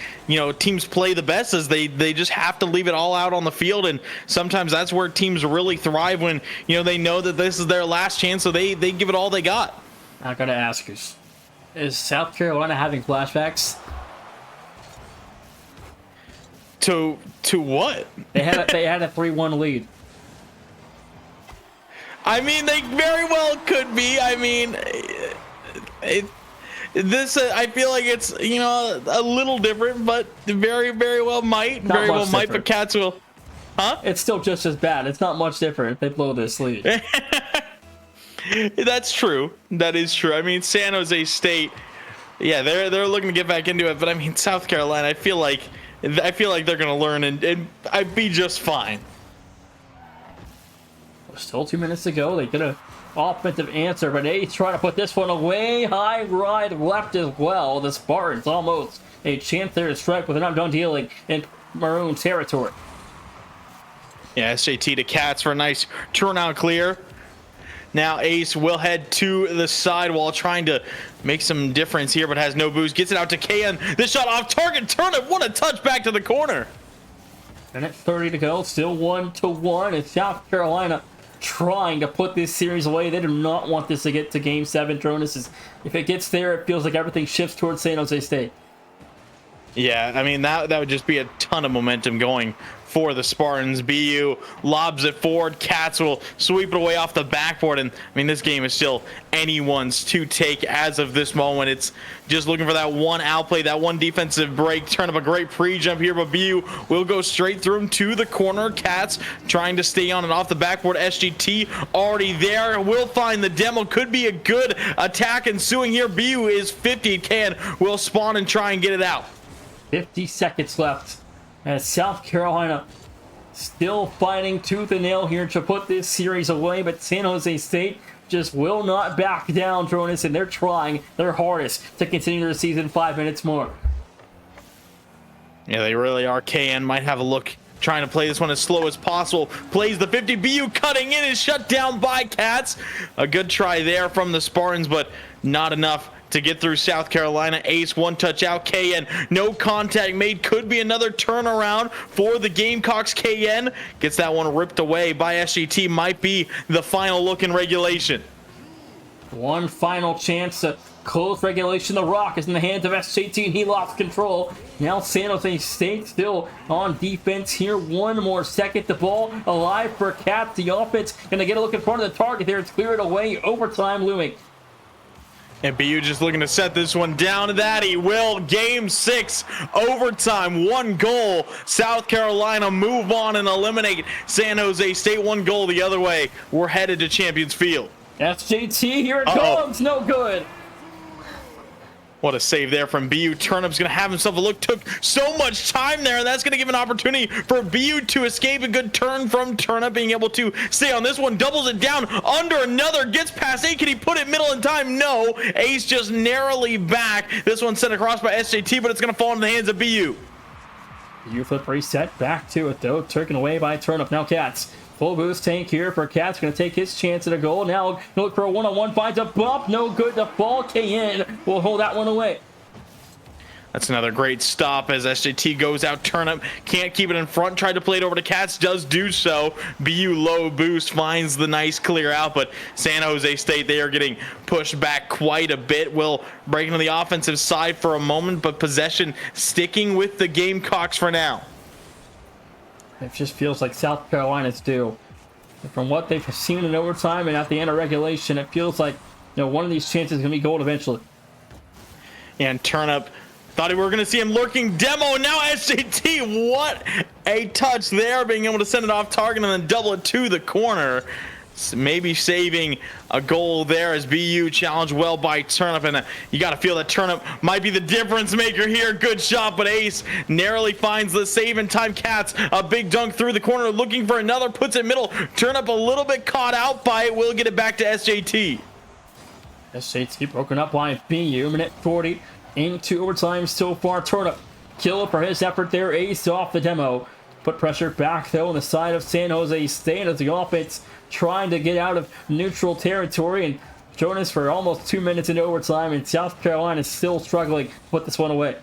teams play the best, as they just have to leave it all out on the field. And sometimes that's where teams really thrive, when they know that this is their last chance, so they give it all they got. I gotta ask you, is South Carolina having flashbacks? To what? They had a 3-1 lead. I mean, they very well could be. I mean, I feel like it's a little different, but very, very well might. Not very well much might, different. but Cats will. Huh? It's still just as bad. It's not much different if they blow this lead. That's true. That is true. I mean, San Jose State, yeah, they're looking to get back into it, but I mean, South Carolina, I feel like they're gonna learn and I'd be just fine. Still 2 minutes to go. They get an offensive answer, but Ace trying to put this one away. High ride left as well. The Spartans almost a chance there to strike, but they're not done dealing in Maroon territory. Yeah, SJT to Cats for a nice turnout clear. Now Ace will head to the sidewall, trying to make some difference here, but has no boost. Gets it out to KN. This shot off target. Turnip, what a touch back to the corner. Minute 30 to go. Still 1-1. And South Carolina trying to put this series away. They do not want this to get to Game 7. Tronus, if it gets there, it feels like everything shifts towards San Jose State. Yeah, I mean, that would just be a ton of momentum going for the Spartans. BU lobs it forward. Cats will sweep it away off the backboard. And, I mean, this game is still anyone's to take as of this moment. It's just looking for that one outplay, that one defensive break. Turn up a great pre-jump here, but BU will go straight through him to the corner. Cats trying to stay on and off the backboard. SGT already there. Will find the demo. Could be a good attack ensuing here. BU is 50. Will spawn and try and get it out. 50 seconds left as South Carolina still fighting tooth and nail here to put this series away, but San Jose State just will not back down, Tronus, and they're trying their hardest to continue their season 5 minutes more. Yeah, they really are. KN might have a look, trying to play this one as slow as possible. Plays the 50. BU cutting in, is shut down by Cats. A good try there from the Spartans, but not enough to get through South Carolina. Ace, one touch out. KN, no contact made. Could be another turnaround for the Gamecocks. KN gets that one ripped away by SGT. Might be the final look in regulation. One final chance to Close regulation. The rock is in the hands of SJT, and he lost control. Now San Jose State still on defense here. One more second. The ball alive for Cats. The offense going to get a look in front of the target there. It's cleared away. Overtime looming. And BU just looking to set this one down. That he will. Game 6, overtime, 1 goal. South Carolina move on and eliminate San Jose State. 1 goal the other way. We're headed to Champions Field. SJT, here it comes. No good. What a save there from BU. Turnip's going to have himself a look. Took so much time there, and that's going to give an opportunity for BU to escape. A good turn from Turnip, being able to stay on this one. Doubles it down under another. Gets past 8. Can he put it middle in time? No. Ace just narrowly back. This one sent across by SJT, but it's going to fall into the hands of BU. BU flip reset. Back to it, though. Taken away by Turnip. Now Cats. Full boost tank here for Cats. Going to take his chance at a goal. Now look for a one-on-one. Finds a bump. No good. The ball KN will hold that one away. That's another great stop as SJT goes out. Turnip can't keep it in front. Tried to play it over to Cats. Does do so. BU low boost finds the nice clear out. But San Jose State, they are getting pushed back quite a bit. Will break into the offensive side for a moment. But possession sticking with the Gamecocks for now. It just feels like South Carolina's due. From what they've seen in overtime and at the end of regulation, it feels like one of these chances is going to be gold eventually. And Turnip thought we were going to see him lurking demo. Now SJT, what a touch there, being able to send it off target and then double it to the corner. Maybe saving a goal there as BU challenged well by Turnip, and you got to feel that Turnip might be the difference maker here. Good shot, but Ace narrowly finds the save in time. Cats, a big dunk through the corner, looking for another, puts it middle. Turnip a little bit caught out by it, will get it back to SJT. SJT broken up by BU, minute 40 into overtime so far. Turnip kill for his effort there. Ace off the demo. Put pressure back, though, on the side of San Jose State as the offense trying to get out of neutral territory. And Jonas for almost 2 minutes into overtime, and South Carolina is still struggling to put this one away.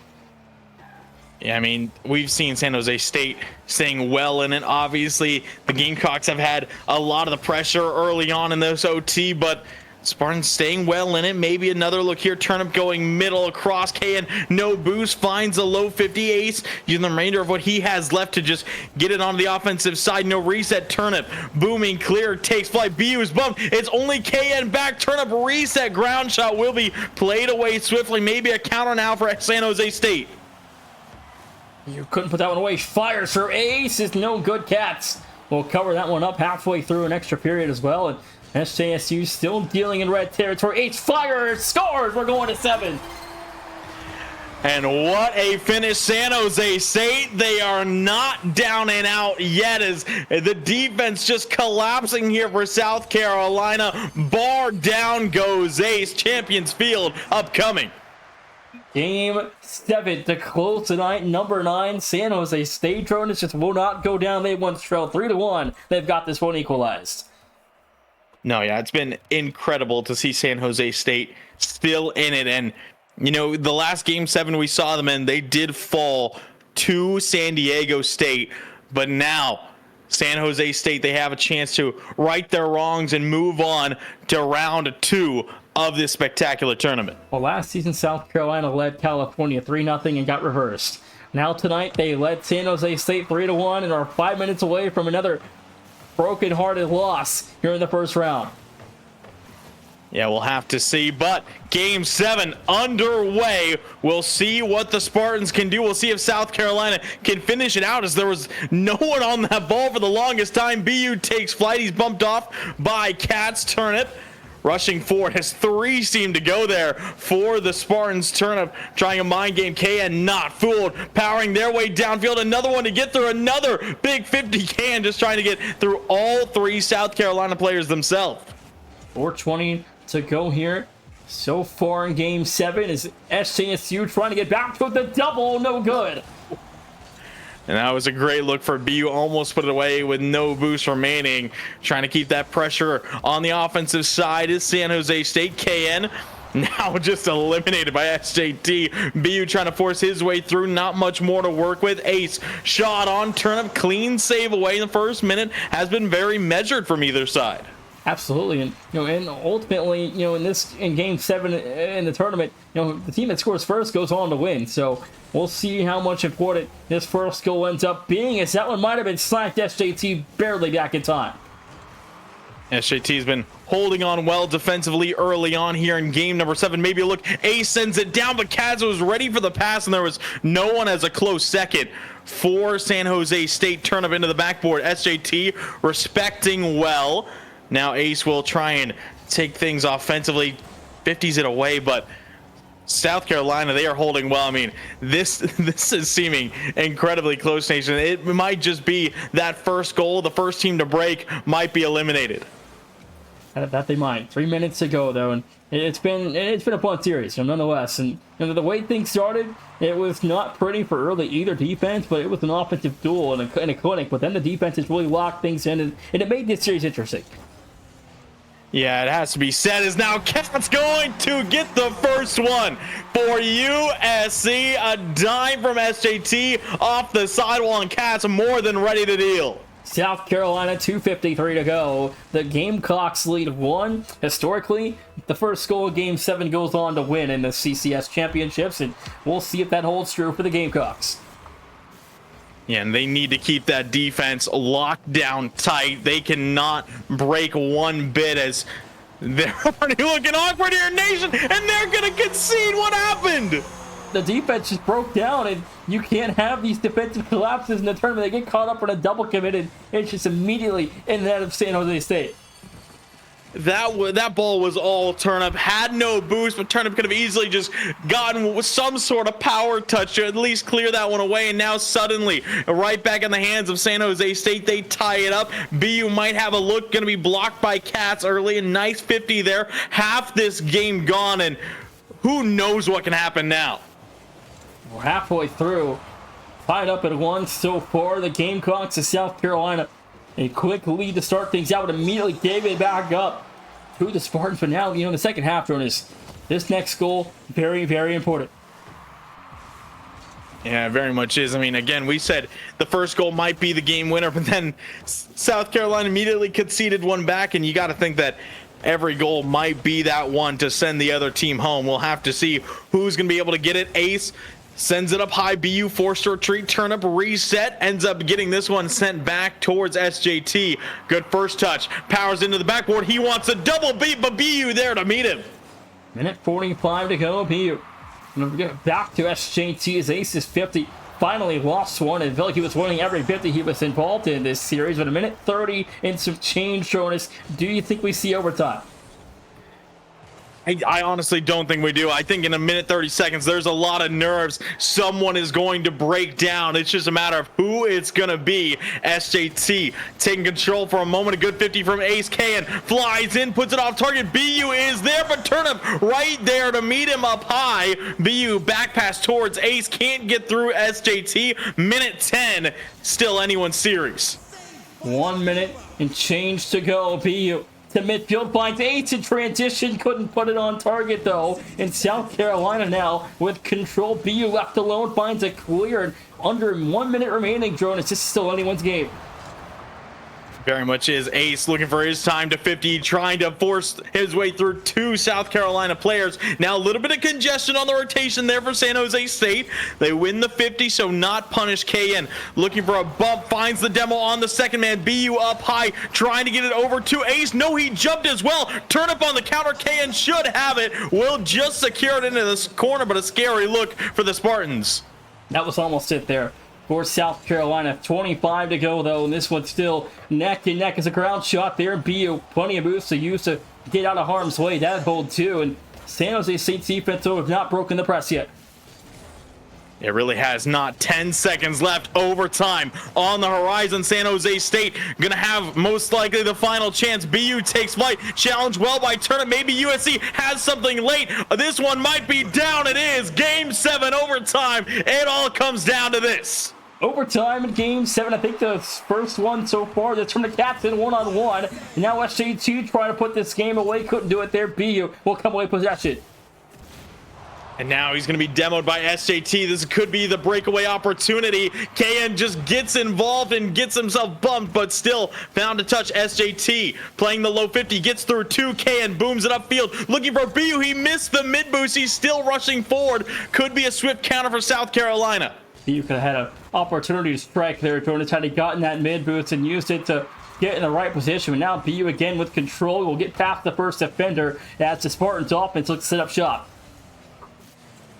Yeah, I mean, we've seen San Jose State staying well in it. Obviously, the Gamecocks have had a lot of the pressure early on in this OT, but Spartans staying well in it. Maybe another look here. Turnip going middle across. KN no boost. Finds a low 50. Ace using the remainder of what he has left to just get it on the offensive side. No reset. Turnip booming clear. Takes flight. BU is bumped. It's only KN back. Turnip reset. Ground shot will be played away swiftly. Maybe a counter now for San Jose State. You couldn't put that one away. Fires for Ace is no good. Cats will cover that one up halfway through an extra period as well. And SJSU still dealing in red territory. Ace fires, scores. We're going to 7. And what a finish, San Jose State. They are not down and out yet as the defense just collapsing here for South Carolina. Bar down goes Ace. Champions Field upcoming. Game 7 to close tonight. Number 9, San Jose State. Drones just will not go down. They once trailed 3-1. They've got this one equalized. No, yeah, it's been incredible to see San Jose State still in it. And, the last Game 7 we saw them in, they did fall to San Diego State. But now, San Jose State, they have a chance to right their wrongs and move on to round 2 of this spectacular tournament. Well, last season, South Carolina led California 3-0 and got reversed. Now tonight, they led San Jose State 3-1 and are 5 minutes away from another broken-hearted loss here in the first round. Yeah, we'll have to see, but Game 7 underway. We'll see what the Spartans can do. We'll see if South Carolina can finish it out, as there was no one on that ball for the longest time. BU takes flight. He's bumped off by Cats. Turnip rushing forward, has 3 seem to go there for the Spartans. Turnip trying a mind game. KN not fooled, powering their way downfield. Another one to get through. Another big 50 can, just trying to get through all 3 South Carolina players themselves. 4:20 to go here so far in Game 7 is SJSU trying to get back to the double. No good. And that was a great look for BU. Almost put it away with no boost remaining. Trying to keep that pressure on the offensive side is San Jose State. KN now just eliminated by SJT. BU trying to force his way through. Not much more to work with. Ace shot on Turnip. Clean save away in the first minute. Has been very measured from either side. Absolutely, and and ultimately, in game 7 in the tournament, the team that scores first goes on to win. So we'll see how much important this first goal ends up being, as that one might have been slacked SJT barely back in time. SJT's been holding on well defensively early on here in game number 7. Maybe a look. Ace sends it down, but Kaz was ready for the pass, and there was no one as a close second for San Jose State. Turn up into the backboard. SJT respecting well. Now Ace will try and take things offensively. 50s it away, but South Carolina, they are holding well. I mean, this is seeming incredibly close, nation. It might just be that first goal. The first team to break might be eliminated. That they might. 3 minutes to go though, and it's been a fun series, nonetheless. And the way things started, it was not pretty for early either defense, but it was an offensive duel and a clinic. But then the defense has really locked things in, and it made this series interesting. Yeah, it has to be said, is now Cat's going to get the first one for USC. A dime from SJT off the sidewall, and Cat's more than ready to deal. South Carolina, 2:53 to go. The Gamecocks lead 1. Historically, the first goal of Game 7 goes on to win in the CCS championships, and we'll see if that holds true for the Gamecocks. Yeah, and they need to keep that defense locked down tight. They cannot break one bit, as they're already looking awkward here, nation, and they're going to concede. What happened? The defense just broke down, and you can't have these defensive collapses in the tournament. They get caught up in a double committed. It's just immediately in that of San Jose State. That ball was all Turnip. Had no boost, but Turnip could have easily just gotten some sort of power touch to at least clear that one away. And now suddenly, right back in the hands of San Jose State, they tie it up. BU might have a look. Going to be blocked by Cats early. A nice 50 there. Half this game gone, and who knows what can happen now. We're halfway through. Tied up at 1 so far. The Gamecocks of South Carolina. A quick lead to start things out, but immediately gave it back up to the Spartans. But now, in the second half, Jonas, this next goal, very, very important. Yeah, very much is. I mean, again, we said the first goal might be the game winner, but then South Carolina immediately conceded one back, and you got to think that every goal might be that one to send the other team home. We'll have to see who's going to be able to get it. Ace sends it up high. BU forced to retreat. Turnip reset. Ends up getting this one sent back towards SJT. Good first touch. Powers into the backboard. He wants a double beat, but BU there to meet him. Minute 45 to go. BU back to SJT as Ace is 50. Finally lost one. It felt like he was winning every 50 he was involved in this series. But a minute 30 and some change, Jonas. Do you think we see overtime? I honestly don't think we do. I think in a minute 30 seconds, there's a lot of nerves. Someone is going to break down. It's just a matter of who it's going to be. SJT taking control for a moment. A good 50 from Ace. Can flies in, puts it off target. BU is there, but Turnip right there to meet him up high. BU back pass towards Ace. Can't get through SJT. Minute 10, still anyone's series. 1 minute and change to go. BU to midfield, finds Ace in transition, couldn't put it on target though. In South Carolina now with control. BU left alone, finds a clear, and under 1 minute remaining, Jonas. This is still anyone's game. Very much is. Ace looking for his time to 50, trying to force his way through 2 South Carolina players. Now a little bit of congestion on the rotation there for San Jose State. They win the 50, so not punish. KN looking for a bump, finds the demo on the second man. BU up high, trying to get it over to Ace. No, he jumped as well. Turnip on the counter. KN should have it. Will just secure it into this corner, but a scary look for the Spartans. That was almost it there for South Carolina. 25 to go though, and this one's still neck and neck as a ground shot there. BU plenty of boosts to use to get out of harm's way. That hold too, and San Jose State's defense though have not broken the press yet. It really has not. 10 seconds left. Overtime on the horizon. San Jose State gonna have most likely the final chance. BU takes flight. Challenged well by Turnip. Maybe USC has something late. This one might be down. It is. Game 7 overtime. It all comes down to this. Overtime in Game 7. I think the first one so far. That's from the Cats in one-on-one. Now SJ2 trying to put this game away. Couldn't do it there. BU will come away possession. And now he's going to be demoed by SJT. This could be the breakaway opportunity. KN just gets involved and gets himself bumped, but still found to touch SJT. Playing the low 50, gets through 2. KN booms it upfield. Looking for BU. He missed the mid boost. He's still rushing forward. Could be a swift counter for South Carolina. BU could have had an opportunity to strike there. Jonas had he gotten that mid boost and used it to get in the right position. But now BU again with control will get past the first defender as the Spartans offense looks to set up shop.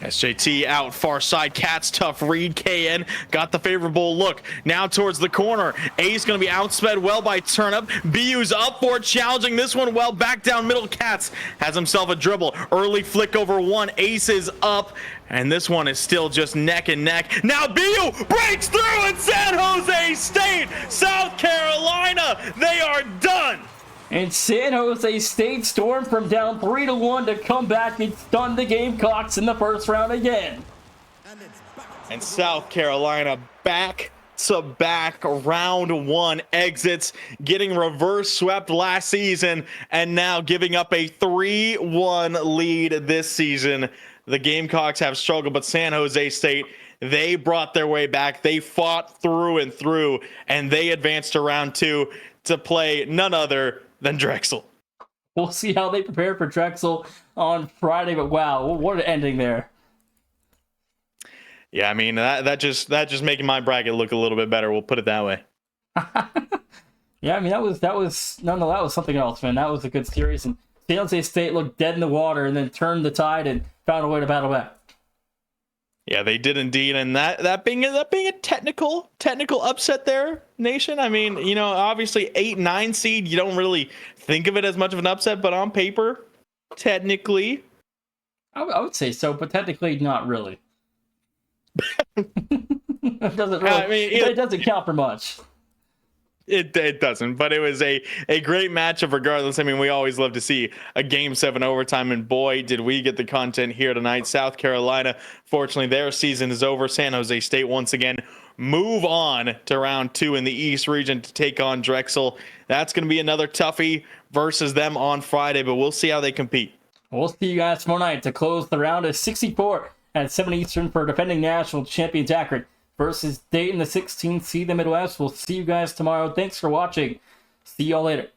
SJT out far side. Cats tough read. KN got the favorable look. Now towards the corner. Ace going to be outsped well by Turnip. BU's up for it, challenging this one well. Back down middle. Cats has himself a dribble. Early flick over one. Ace is up. And this one is still just neck and neck. Now BU breaks through in San Jose State. South Carolina, they are done. And San Jose State stormed from down 3-1 to come back and stun the Gamecocks in the first round again. And South Carolina back-to-back round 1 exits, getting reverse swept last season and now giving up a 3-1 lead this season. The Gamecocks have struggled, but San Jose State, they brought their way back. They fought through and through, and they advanced to round 2 to play none other than Drexel. We'll see how they prepare for Drexel on Friday, but wow, what an ending there. Yeah, I mean, that just making my bracket look a little bit better. We'll put it that way. Yeah, I mean, that was something else, man. That was a good series, and San Jose State looked dead in the water and then turned the tide and found a way to battle back. Yeah, they did indeed, and that being a technical upset there, Nation. I mean, you know, obviously 8-9 seed, you don't really think of it as much of an upset, but on paper, technically, I would say so, but technically not really. It doesn't really. I mean, it doesn't count for much. It doesn't, but it was a great matchup regardless. I mean, we always love to see a Game 7 overtime, and boy, did we get the content here tonight. South Carolina, fortunately, their season is over. San Jose State, once again, move on to round 2 in the East region to take on Drexel. That's going to be another toughie versus them on Friday, but we'll see how they compete. We'll see you guys tomorrow night to close the round of 64 at 7 Eastern for defending national champions Akron versus Dayton, the 16th seed in the Midwest. We'll see you guys tomorrow. Thanks for watching. See y'all later.